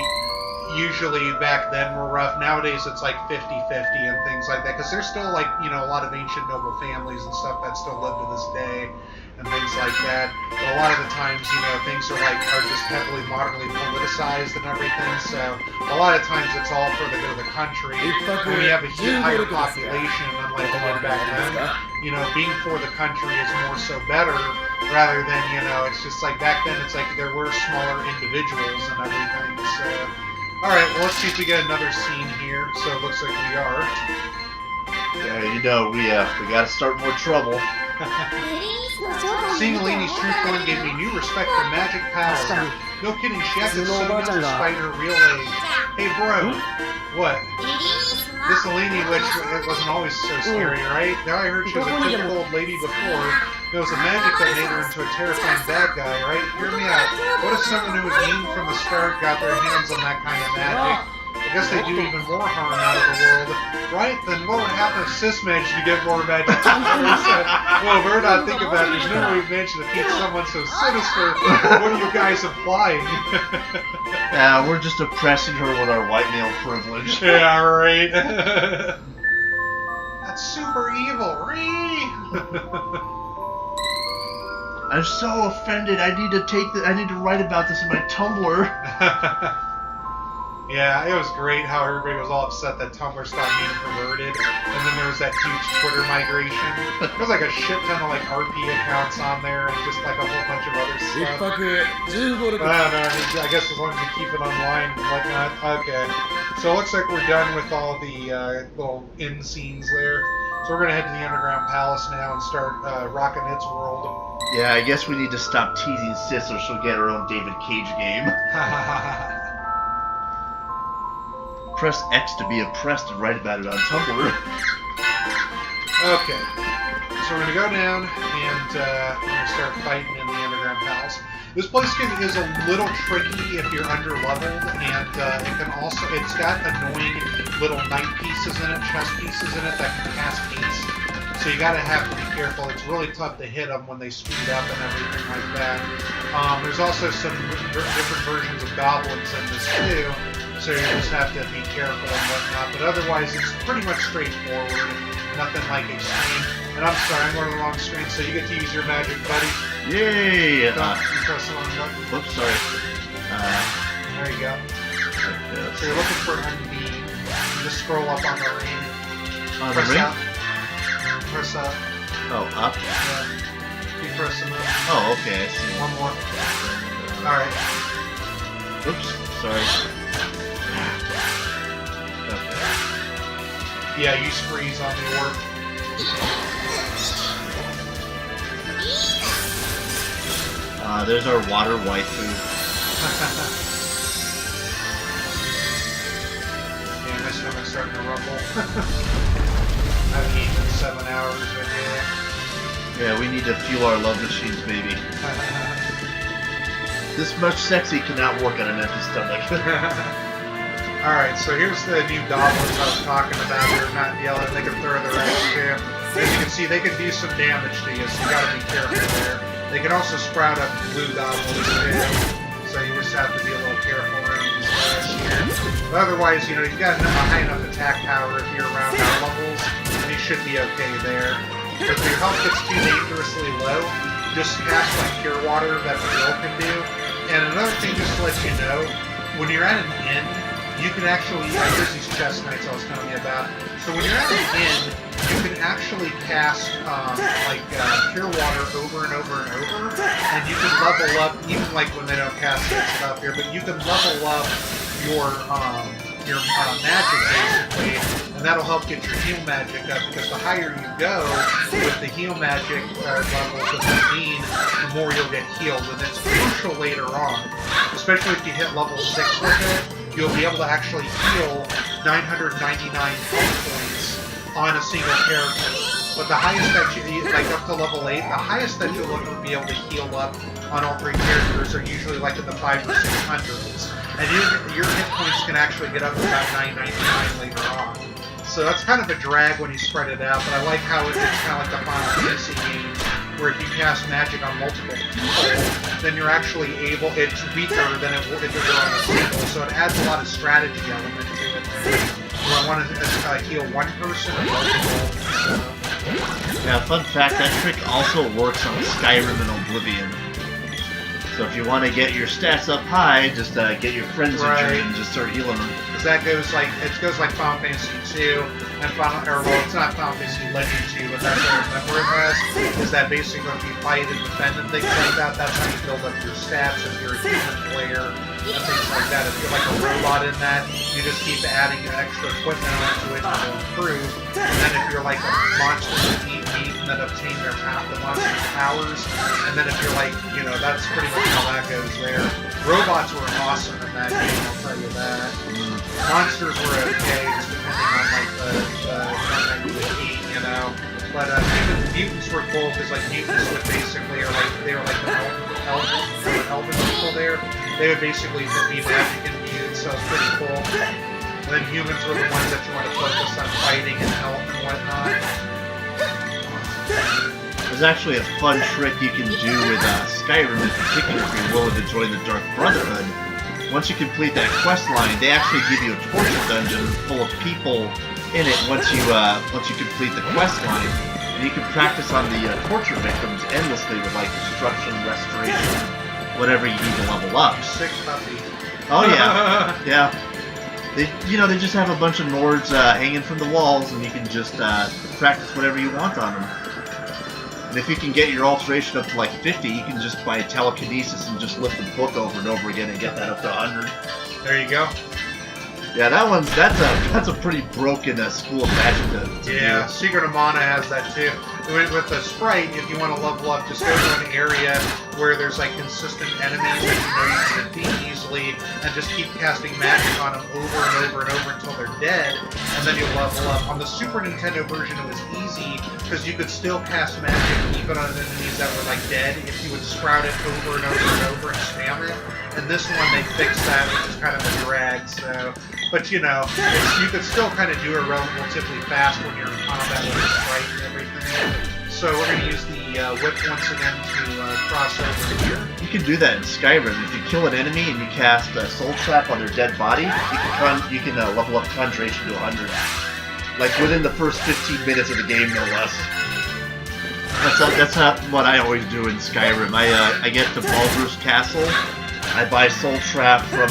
usually back then were rough. Nowadays it's like 50-50 and things like that. Because there's still, like, you know, a lot of ancient noble families and stuff that still live to this day. And things like that. But a lot of the times, you know, things are just heavily modernly politicized and everything. So a lot of times it's all for the good of the country. When you have a higher population, unlike the one back then, you know, being for the country is more so better rather than, you know, it's just like back then it's like there were smaller individuals and everything. So, all right, well, let's see if we get another scene here. So it looks like we are. Yeah, you know, we got to start more trouble. Seeing Elinee's true form gave me new respect for magic power. No kidding, she acted so young despite her real age. Hey bro, what? This Elinee witch wasn't always so scary, right? Now I heard she was a typical old lady before. There was a magic that made her into a terrifying bad guy, right? Hear me out. What if someone who was mean from the start got their hands on that kind of magic? I guess they do even more harm out of the world, right? Then what would happen if sis managed to get more magic? Well, we're not thinking about it. There's no way we managed to defeat someone so sinister. What are you guys implying? Yeah, we're just oppressing her with our white male privilege. Yeah, right. That's super evil, I'm so offended. I need to write about this in my Tumblr. Yeah, it was great how everybody was all upset that Tumblr stopped being perverted, and then there was that huge Twitter migration. There was like a shit ton of like RP accounts on there, and just like a whole bunch of other stuff. I don't know, I guess as long as you keep it online and whatnot. Okay, so it looks like we're done with all the little end scenes there. So we're gonna head to the Underground Palace now and start rocking its world. Yeah, I guess we need to stop teasing sis or she'll get her own David Cage game. Press X to be impressed and write about it on Tumblr. Okay, so we're going to go down and we're going to start fighting in the Underground Palace. This place is a little tricky if you're under-leveled, and it can also, it's got annoying little knight pieces in it, chess pieces in it that can cast haste. So you gotta have to be careful. It's really tough to hit them when they speed up and everything like that. There's also some different versions of goblins in this too. So you just have to be careful and whatnot. But otherwise, it's pretty much straightforward. Nothing like extreme. And I'm sorry, I'm going to the wrong screen, so you get to use your magic, buddy. Yay! You press the wrong button. Oops, sorry. There you go. Okay, So you're looking for Unbeam. You just scroll up on the ring. On Press the ring? up. Press up. Oh, up? Yeah. Keep pressing up. Oh, okay, I see. One more. Alright. Oops, sorry. Okay. Yeah, use freeze on the orb. There's our water waifu. Yeah, my stomach's starting to rumble. I haven't eaten in 7 hours, but yeah. Yeah, we need to fuel our love machines, baby. This much sexy cannot work on an empty stomach. Alright, so here's the new goblins I was talking about. They're not yelling, they can throw their axe too. As you can see, they can do some damage to you, so you gotta be careful there. They can also sprout up blue goblins too, so you just have to be a little careful around these guys here. But otherwise, you know, you've got a high enough attack power if you're around our levels, and you should be okay there. But if your health gets too dangerously low, just cast like Pure Water that the Bill can do. And another thing, just to let you know, when you're at an inn, you can actually, here's these chest knights I was telling you about. So when you're at an inn, you can actually cast Pure Water over and over and over, and you can level up, even like when they don't cast that stuff here, but you can level up your magic basically, and that'll help get your heal magic up, because the higher you go with the heal magic levels with the mean, the more you'll get healed, and it's crucial later on, especially if you hit level 6 with it. You'll be able to actually heal 999 health points on a single character. But the highest that you, like up to level 8, the highest that you'll ever be able to heal up on all 3 characters are usually like in the 500s or 600s. And your hit points can actually get up to about 999 later on. So that's kind of a drag when you spread it out, but I like how it's kind of like the Final Fantasy games, where if you cast magic on multiple people, then you're actually able, it's weaker than it would if it were on a single, so it adds a lot of strategy element to it there. Do I want to heal one person or multiple? So. Yeah, fun fact, that trick also works on Skyrim and Oblivion. So if you want to get your stats up high, just get your friends injured and just start healing them. Because that goes like, it goes like Final Fantasy 2, and it's not Final Fantasy Legend 2, but that's what I remember it as, is that basically when you fight and defend and things like that, that's how you build up your stats if you're a human player, and things like that. If you're like a robot in that, you just keep adding extra equipment onto it to improve, and then if you're like a monster that eat meat and then obtain the monster's powers, and then if you're like, you know, that's pretty much how that goes there. Robots were awesome in that game, I'll tell you that. Monsters were okay, just depending on like the one that you would eat, you know. But mutants were cool because like mutants would basically, or like they were like the elven people there. They would basically be magic and mutants, so it's pretty cool. And then humans were the ones that you want to focus on fighting and health and whatnot. There's actually a fun trick you can do with Skyrim in particular if you're willing to join the Dark Brotherhood. Once you complete that quest line, they actually give you a torture dungeon full of people in it once you complete the quest line. And you can practice on the torture victims endlessly with like destruction, restoration, whatever you need to level up. 6 puppies. Oh yeah, yeah. They just have a bunch of Nords hanging from the walls, and you can just practice whatever you want on them. And if you can get your alteration up to like 50, you can just by telekinesis and just lift the book over and over again and get that up to 100. There you go. Yeah, that's a pretty broken school of magic to Yeah, do. Secret of Mana has that too. With the sprite, if you want to level up, just go to an area where there's like consistent enemies that you know you can defeat easily, and just keep casting magic on them over and over and over until they're dead, and then you'll level up. On the Super Nintendo version, it was easy because you could still cast magic even on enemies that were like dead if you would sprout it over and over and over and spam it. And this one they fixed that, which is kind of a drag. So, but you know, you could still kind of do it relatively fast when you're in combat with the sprite and everything. So we're going to use the whip once again to cross over here. You can do that in Skyrim. If you kill an enemy and you cast a soul trap on their dead body, you can level up Conjuration to 100. Like within the first 15 minutes of the game, no less. That's not what I always do in Skyrim. I get to Baldur's Castle, I buy Soul Trap from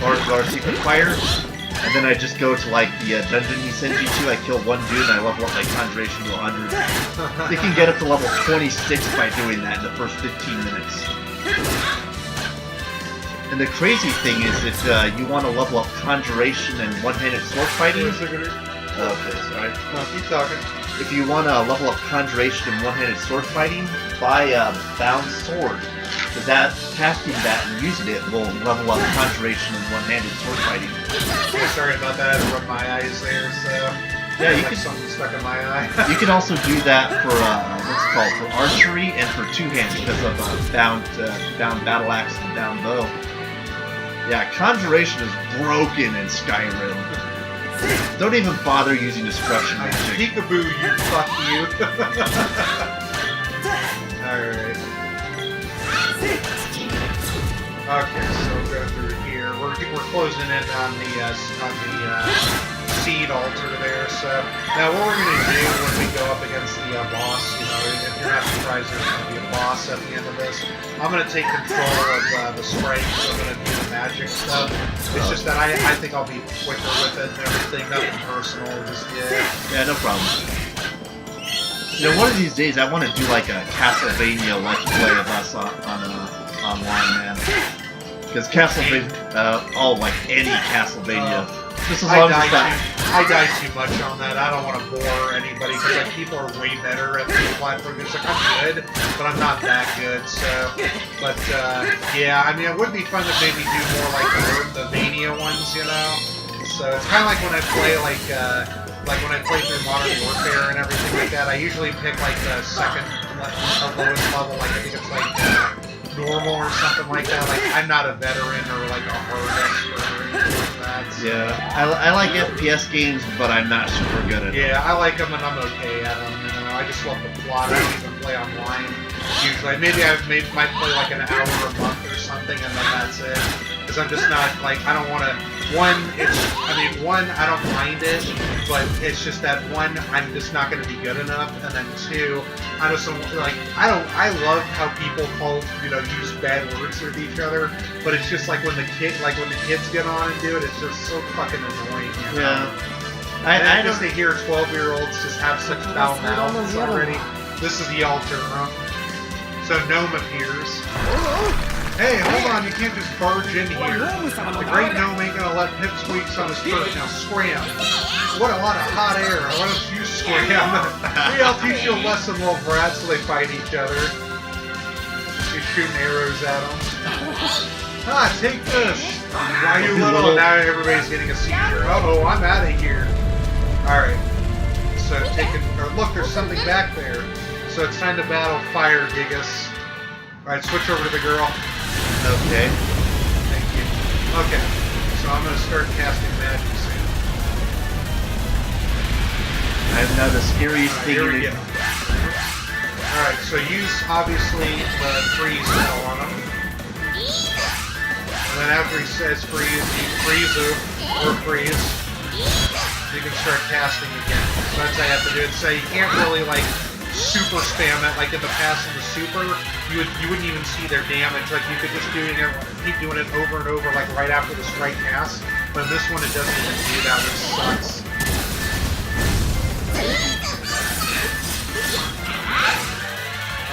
Bard's Secret Fire, and then I just go to like the dungeon he sends you to. I kill one dude and I level up my Conjuration to 100. You can get up to level 26 by doing that in the first 15 minutes. And the crazy thing is that you want to level up Conjuration and one-handed sword fighting. Okay, sorry. No, keep talking. If you want to level up Conjuration and one-handed sword fighting, buy Bound Sword. Because that, casting that and using it will level up Conjuration and one-handed sword fighting. Yeah, sorry about that. I rubbed my eyes there, so yeah, you like can. Something stuck in my eye. You can also do that for what's it called, for archery and for two-hand because of bound battle axe and bound bow. Yeah, Conjuration is broken in Skyrim. Don't even bother using destruction magic. Peekaboo, you fuck you. Alright. Okay, so we'll go through here. We're closing in on the seed altar there. So now what we're gonna do when we go up against the boss, you know, if you're not surprised there's gonna be a boss at the end of this, I'm gonna take control of the sprite. So I'm gonna do the magic stuff. It's just that I think I'll be quicker with it and everything. Nothing personal. Just Yeah, no problem. You know, one of these days I want to do like a Castlevania Let's Play of us on online, man. Because Castlevania, like any Castlevania, just as long as it's not. I die too much on that. I don't want to bore anybody because like people are way better at these platforms. It's like I'm good, but I'm not that good. So, but yeah, I mean, it would be fun to maybe do more like the Mania ones, you know. So it's kind of like when I play like when I play through Modern Warfare and everything like that. I usually pick like the second lowest level. Like I think it's like normal or something like that. Like I'm not a veteran or like a hard expert or anything like that. So. Yeah, I like FPS games, but I'm not super good at them. Yeah, I like them and I'm okay at them. You know, I just love the plot. I don't even play online usually. Maybe I might play like an hour a month or something, and then that's it. Because I'm just not like I don't want to. One, I don't mind it, but it's just that one, I'm just not going to be good enough, and then two, I just don't like. I love how people use bad words with each other, but it's just like when the kids get on and do it, it's just so fucking annoying. You know? Yeah. I just to hear 12-year-olds just have such foul mouths already. This is the altar room. So Gnome appears. Hey, hold on, you can't just barge in here. The great gnome ain't gonna let pipsqueaks on his perch. Now scram. What a lot of hot air. Why don't you scram? Maybe I'll teach you a lesson, little brat, so they fight each other. She's shooting arrows at them. Ah, take this. Why you little? Now everybody's getting a seizure. Uh-oh, I'm out of here. Alright. So look, there's something back there. So it's time to battle Fire Gigas. Alright, switch over to the girl. Okay. Thank you. Okay, so I'm going to start casting magic soon. I'm now the scariest thing Here in we it. go. Alright, so use, obviously, the freeze spell on him. And then after he says freeze, you freeze or freeze. You can start casting again. So that's how you have to do it. So you can't really, like, super spam it like in the past in the super. You wouldn't even see their damage. Like you could just keep doing it over and over, like right after the strike cast. But in this one, it doesn't even do that, which sucks.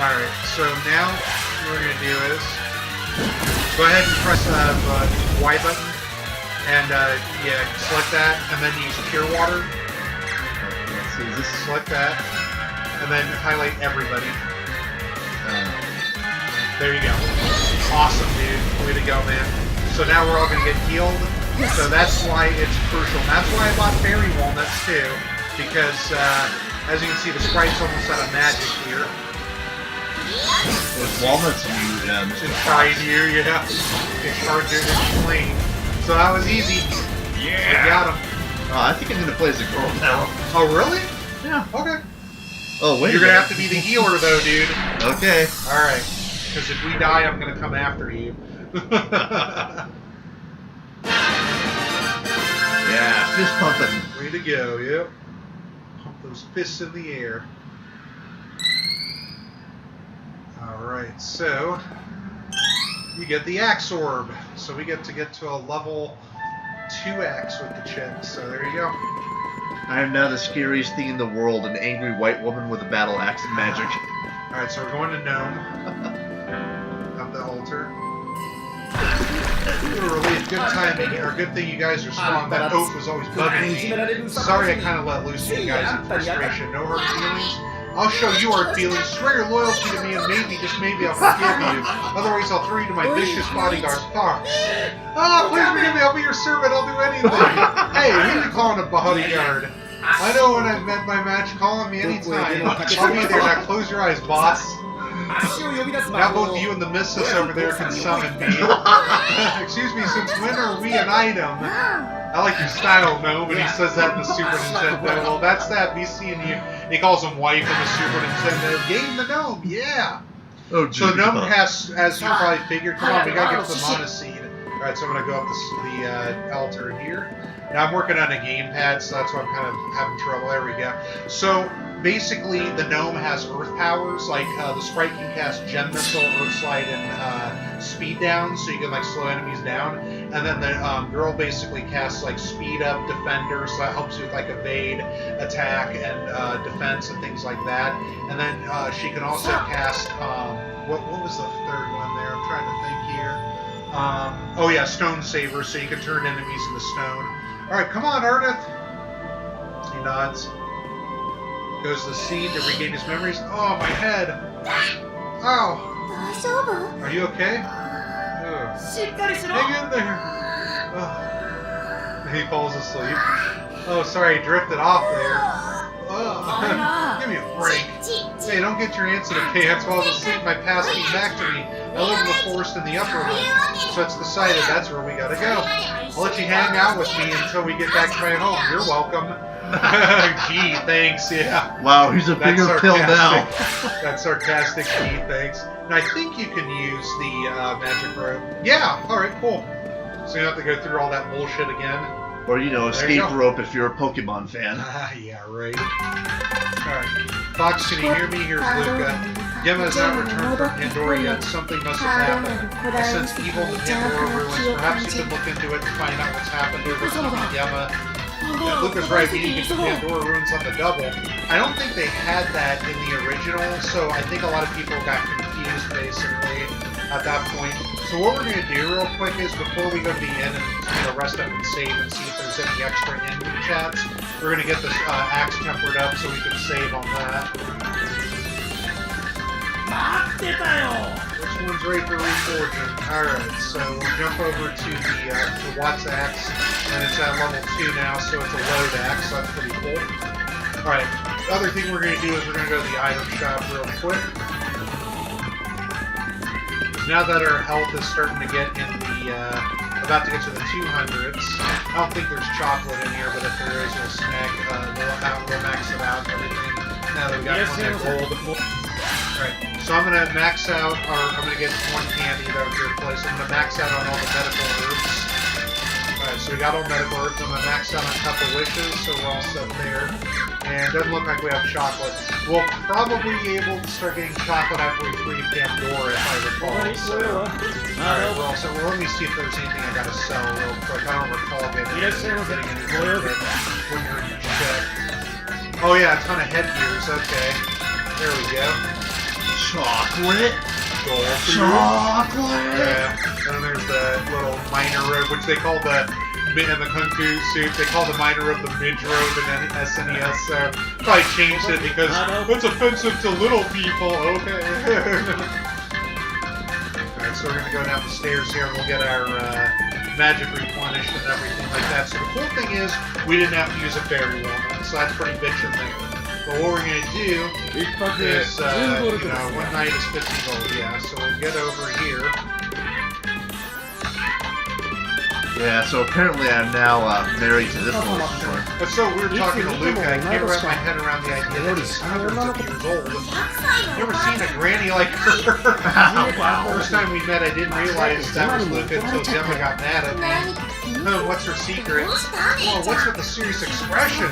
All right, so now what we're gonna do is go ahead and press the Y button, and yeah, select that, and then use Pure Water. Let's see, is this Select that, and then highlight everybody. There you go. Awesome, dude. Way to go, man. So now we're all going to get healed. So that's why it's crucial. And that's why I bought Fairy Walnuts, too. Because, as you can see, the sprite's almost out of magic here. Those walnuts inside you, yeah. It's hard to explain. So that was easy. Yeah. I got him. Oh, I think I'm going to play as a girl now. Oh, really? Yeah. Okay. Oh, wait. You're going to have to be the healer, though, dude. Okay. Alright. Because if we die, I'm going to come after you. Yeah, fist pumping. Way to go, yep. Pump those fists in the air. Alright, so you get the Axe Orb. So we get to a level 2 axe with the chick. So there you go. I am now the scariest thing in the world, an angry white woman with a battle axe and magic. Alright, so we're going to Gnome. Up the altar. Really good timing, or good thing you guys are strong. That oath was always bugging me. Sorry I kind of let loose on you guys in frustration. No hard feelings? I'll show you hard feelings. Swear your loyalty to me and maybe, just maybe, I'll forgive you. Otherwise I'll throw you to my vicious bodyguard, Fox. Ah, please forgive me, I'll be your servant, I'll do anything. Hey, who are you calling a bodyguard? I know when I've met my match, call on me anytime. I'll be there. Now close your eyes, boss. Now both you and the missus over there can summon me. Excuse me, since when are we an item? I like your style, Gnome, and he says that in the Super Nintendo. Well, that's that, me seeing you. He calls him wife in the Super Nintendo. Game the Gnome, yeah. Oh, So geez. Gnome has, as you probably figured, come on, we gotta get to the Mana Seed. Alright, so I'm gonna go up the altar here. Now I'm working on a gamepad, so that's why I'm kind of having trouble. There we go. So basically, the Gnome has Earth powers. Like the Sprite can cast Gem Missile, Earth Slide, and Speed Down, so you can like slow enemies down. And then the girl basically casts like Speed Up, Defender, so that helps you with like evade, attack, and defense and things like that. And then she can also cast what was the third one there? I'm trying to think here. Oh yeah, Stone Saver, so you can turn enemies into stone. Alright, come on, Ardeth! He nods. Goes to the seed to regain his memories. Oh, my head! Ow! Are you okay? Oh. Hang in there! Oh. He falls asleep. Oh, sorry, he drifted off there. Oh. Give me a break. Hey, don't get your answer to pants while I was asleep. My past came back to me. I live in the forest in the upper room. So it's decided that's where we gotta go. I'll let you hang out with me until we get back to my home. You're welcome. Gee, thanks, yeah. Wow, he's a bigger pill now. That's sarcastic, gee, thanks. And I think you can use the magic rope. Yeah, alright, cool. So you don't have to go through all that bullshit again. Or, you know, escape rope if you're a Pokemon fan. Yeah, right. Alright. Fox, can you hear me? Here's Luca. Gemma has not returned from Pandora yet. Something must have happened. I sense evil in the Pandora ruins. Perhaps you can look into it and find out what's happened over to Gemma. Yeah, Luca's right, we need to get the Pandora ruins on the double. I don't think they had that in the original, so I think a lot of people got confused, basically, at that point. So what we're going to do real quick is, before we go to the end and rest up and save and see if there's any extra end chats, we're going to get this axe tempered up so we can save on that. This one's ready for reforging. Alright, so we'll jump over to the Watts axe, and it's at level 2 now, so it's a load axe, so that's pretty cool. Alright, the other thing we're going to do is we're going to go to the item shop real quick. Now that our health is starting to get in the, about to get to the 200s, I don't think there's chocolate in here, but if there is, we'll snag, we'll max it out, everything. Now that we got plenty of gold. Alright, so I'm going to max out, or I'm going to get one candy that was your place. I'm going to max out on all the medical herbs. Alright, so we got all medical herbs. I'm going to max out on a couple wishes, so we're all set there. And it doesn't look like we have chocolate. We'll probably be able to start getting chocolate after we free Pandora, if I recall. So, alright, we're all set. Well, let me see if there's anything I gotta sell real quick. I don't recall getting anything when you're in check. Oh yeah, a ton of headgears. Okay. There we go. Chocolate? Gold. Chocolate? Yeah. And then there's the little minor robe, which they call the, in the Kung Fu suit, they call the minor robe the midge robe in SNES, so probably changed it because it's offensive to little people. Okay. Alright, so we're going to go down the stairs here and we'll get our magic replenished and everything like that. So the cool thing is, we didn't have to use a fairy wand, so that's pretty bitchin' there. But what we're going to do is, you know, one night is 50 gold, yeah, so we'll get over here. Yeah, so apparently I'm now married to this one. But so weird talking to Luca, I can't wrap my head around the idea that he's hundreds of years old. Never seen a granny like her. Wow. First time we met, I didn't realize that was Luca until Gemma got mad at me. Oh, what's her secret? Oh, what's with the serious expression?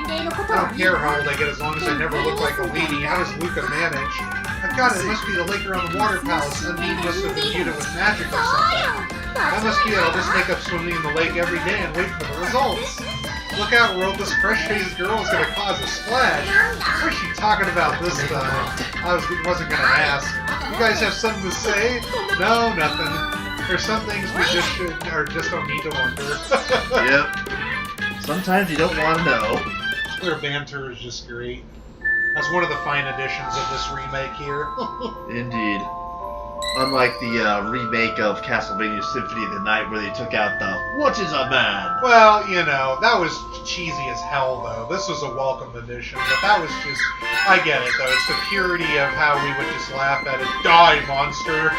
I don't care how old I get as long as I never look like a lady. How does Luca manage? I've got it. It must be the lake around the water palace. Elinee must have imbued it with magic or something. That must be it. I'll just take up swimming in the lake every day and wait for the results. Look out, world. This fresh-faced girl is going to cause a splash. What is she talking about this time? I wasn't going to ask. You guys have something to say? No, nothing. There's some things we just should, or just don't need to wonder. Yep. Sometimes you don't want to know. Their banter is just great. That's one of the fine additions of this remake here. Indeed. Unlike the remake of Castlevania Symphony of the Night where they took out the "What is a man?" Well, you know, that was cheesy as hell, though. This was a welcome addition, but that was just... I get it, though. It's the purity of how we would just laugh at it. Die, monster!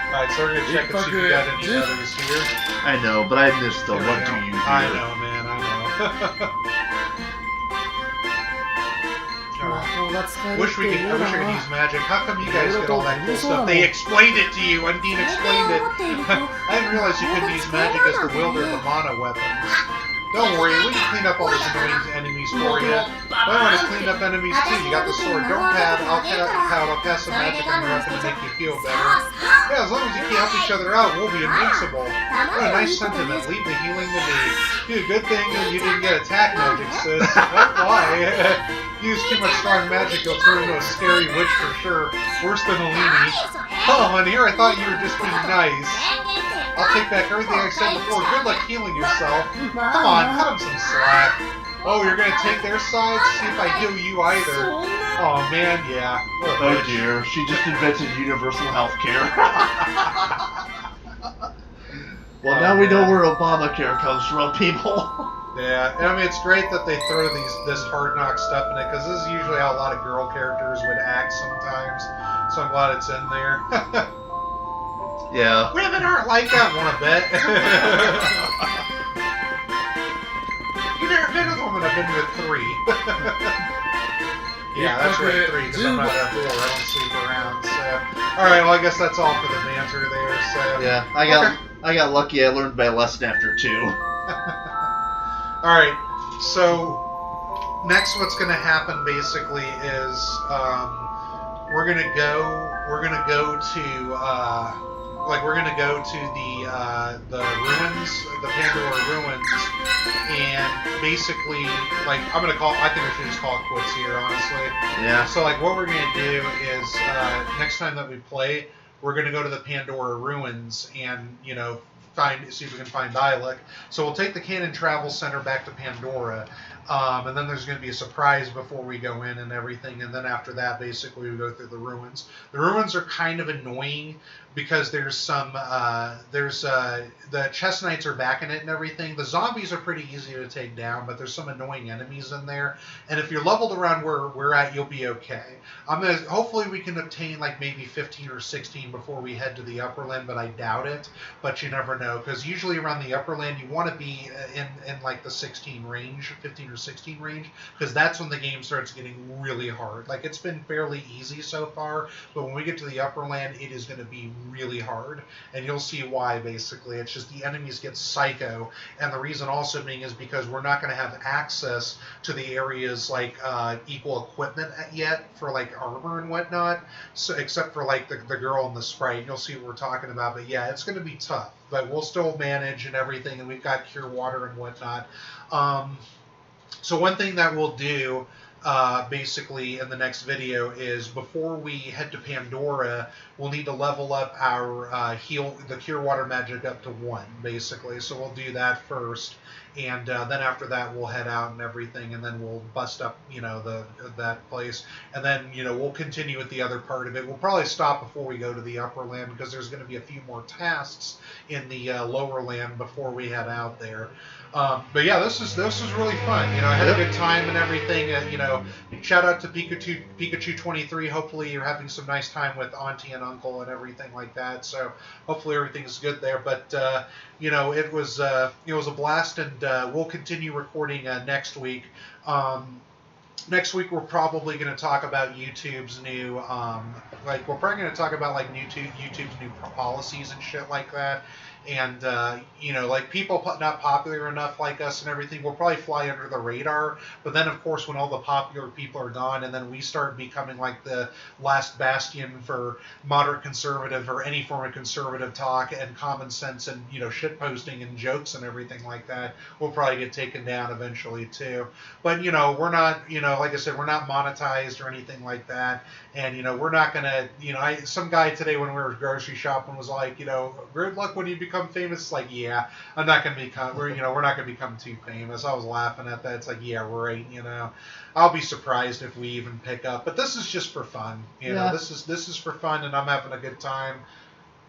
Alright, so we're going to check and see if we got any others here. I know, but I missed the "What do you hear?" I know, man, I know. Wish I could use magic. How come you guys get all that cool stuff? They explained it to you. Undine explained it. I didn't realize you couldn't use magic as the wielder of the mana weapons. Don't worry, we can clean up all those annoying enemies for you. I want to clean up enemies too. You got the sword. Don't pad. I'll cast some magic on your weapon to make you feel better. Yeah, as long as you can help each other out, we'll be invincible. What a nice sentiment. Leave the healing to me. Dude, good thing you didn't get attack magic, sis. Why? Use too much strong magic, you'll turn into a scary witch for sure. Worse than Elinee. Oh, and here I thought you were just being nice. I'll take back everything I said before. Good luck healing yourself. Come on, cut him some slack. Oh, you're gonna take their side? See if I heal you either. Oh man, yeah. Oh dear, she just invented universal health care. Well, now we know where Obamacare comes from, people. Yeah, I mean, it's great that they throw this hard knock stuff in it, because this is usually how a lot of girl characters would act sometimes. So I'm glad it's in there. Yeah. Women aren't like that one a bit. You've never been with a woman, I've been with 3. Yeah, that's right, 3, because I'm not a whore, I don't sleep around, so. Alright, well I guess that's all for the banter there, so. Yeah, I got lucky, I learned my lesson after 2. Alright, so next what's gonna happen basically is we're gonna go to the ruins, the Pandora ruins, and basically, like, I think we should just call it quits here, honestly. Yeah. So, like, what we're gonna do is, next time that we play, we're gonna go to the Pandora ruins and, you know, see if we can find Dyluck. So we'll take the Canon Travel Center back to Pandora, and then there's going to be a surprise before we go in and everything, and then after that, basically, we go through the ruins. The ruins are kind of annoying because there's some, the chest knights are back in it and everything. The zombies are pretty easy to take down, but there's some annoying enemies in there, and if you're leveled around where we're at, you'll be okay. Hopefully we can obtain like maybe 15 or 16 before we head to the upper land, but I doubt it, but you never know, because usually around the upper land, you want to be in like the 16 range, 15 or 16 range, because that's when the game starts getting really hard. Like, it's been fairly easy so far, but when we get to the upper land, it is going to be really hard, and you'll see why, basically. It's just the enemies get psycho, and the reason also being is because we're not going to have access to the areas like equal equipment yet for like armor and whatnot, so except for like the girl and the sprite. You'll see what we're talking about, but yeah, it's going to be tough, but we'll still manage and everything, and we've got cure water and whatnot. So one thing that we'll do basically in the next video is, before we head to Pandora, we'll need to level up our the cure water magic up to 1, basically. So we'll do that first, and then after that we'll head out and everything, and then we'll bust up, you know, that place, and then, you know, we'll continue with the other part of it. We'll probably stop before we go to the upper land, because there's going to be a few more tasks in the lower land before we head out there. But yeah, this is really fun. You know, I had a good time and everything. You know, shout out to Pikachu 23. Hopefully you're having some nice time with Auntie and Uncle and everything like that. So hopefully everything's good there. But you know, it was a blast, and we'll continue recording next week. Next week we're probably going to talk about YouTube's new, we're probably going to talk about like YouTube's new policies and shit like that. And, you know, like, people not popular enough like us and everything will probably fly under the radar. But then, of course, when all the popular people are gone, and then we start becoming like the last bastion for moderate conservative or any form of conservative talk and common sense and, you know, shit posting and jokes and everything like that, we'll probably get taken down eventually too. But, you know, we're not, you know, like I said, we're not monetized or anything like that. And, you know, we're not going to, you know, some guy today when we were grocery shopping was like, you know, good luck when you become famous. It's like, yeah, I'm not going to become, we're not going to become too famous. I was laughing at that. It's like, yeah, right, you know. I'll be surprised if we even pick up. But this is just for fun. You know, this is for fun, and I'm having a good time.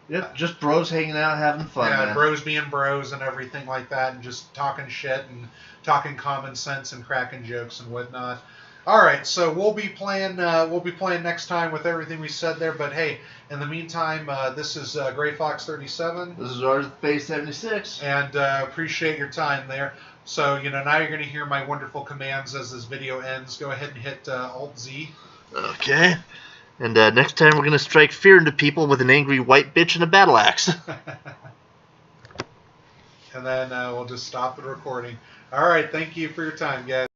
Yep, just bros hanging out, having fun. Yeah, man. Bros being bros and everything like that, and just talking shit and talking common sense and cracking jokes and whatnot. All right, so we'll be playing next time with everything we said there. But hey, in the meantime, this is Gray Fox 37. This is Ardeth Face 76. And appreciate your time there. So, you know, now you're going to hear my wonderful commands as this video ends. Go ahead and hit Alt-Z. Okay. And next time we're going to strike fear into people with an angry white bitch and a battle axe. And then we'll just stop the recording. All right, thank you for your time, guys.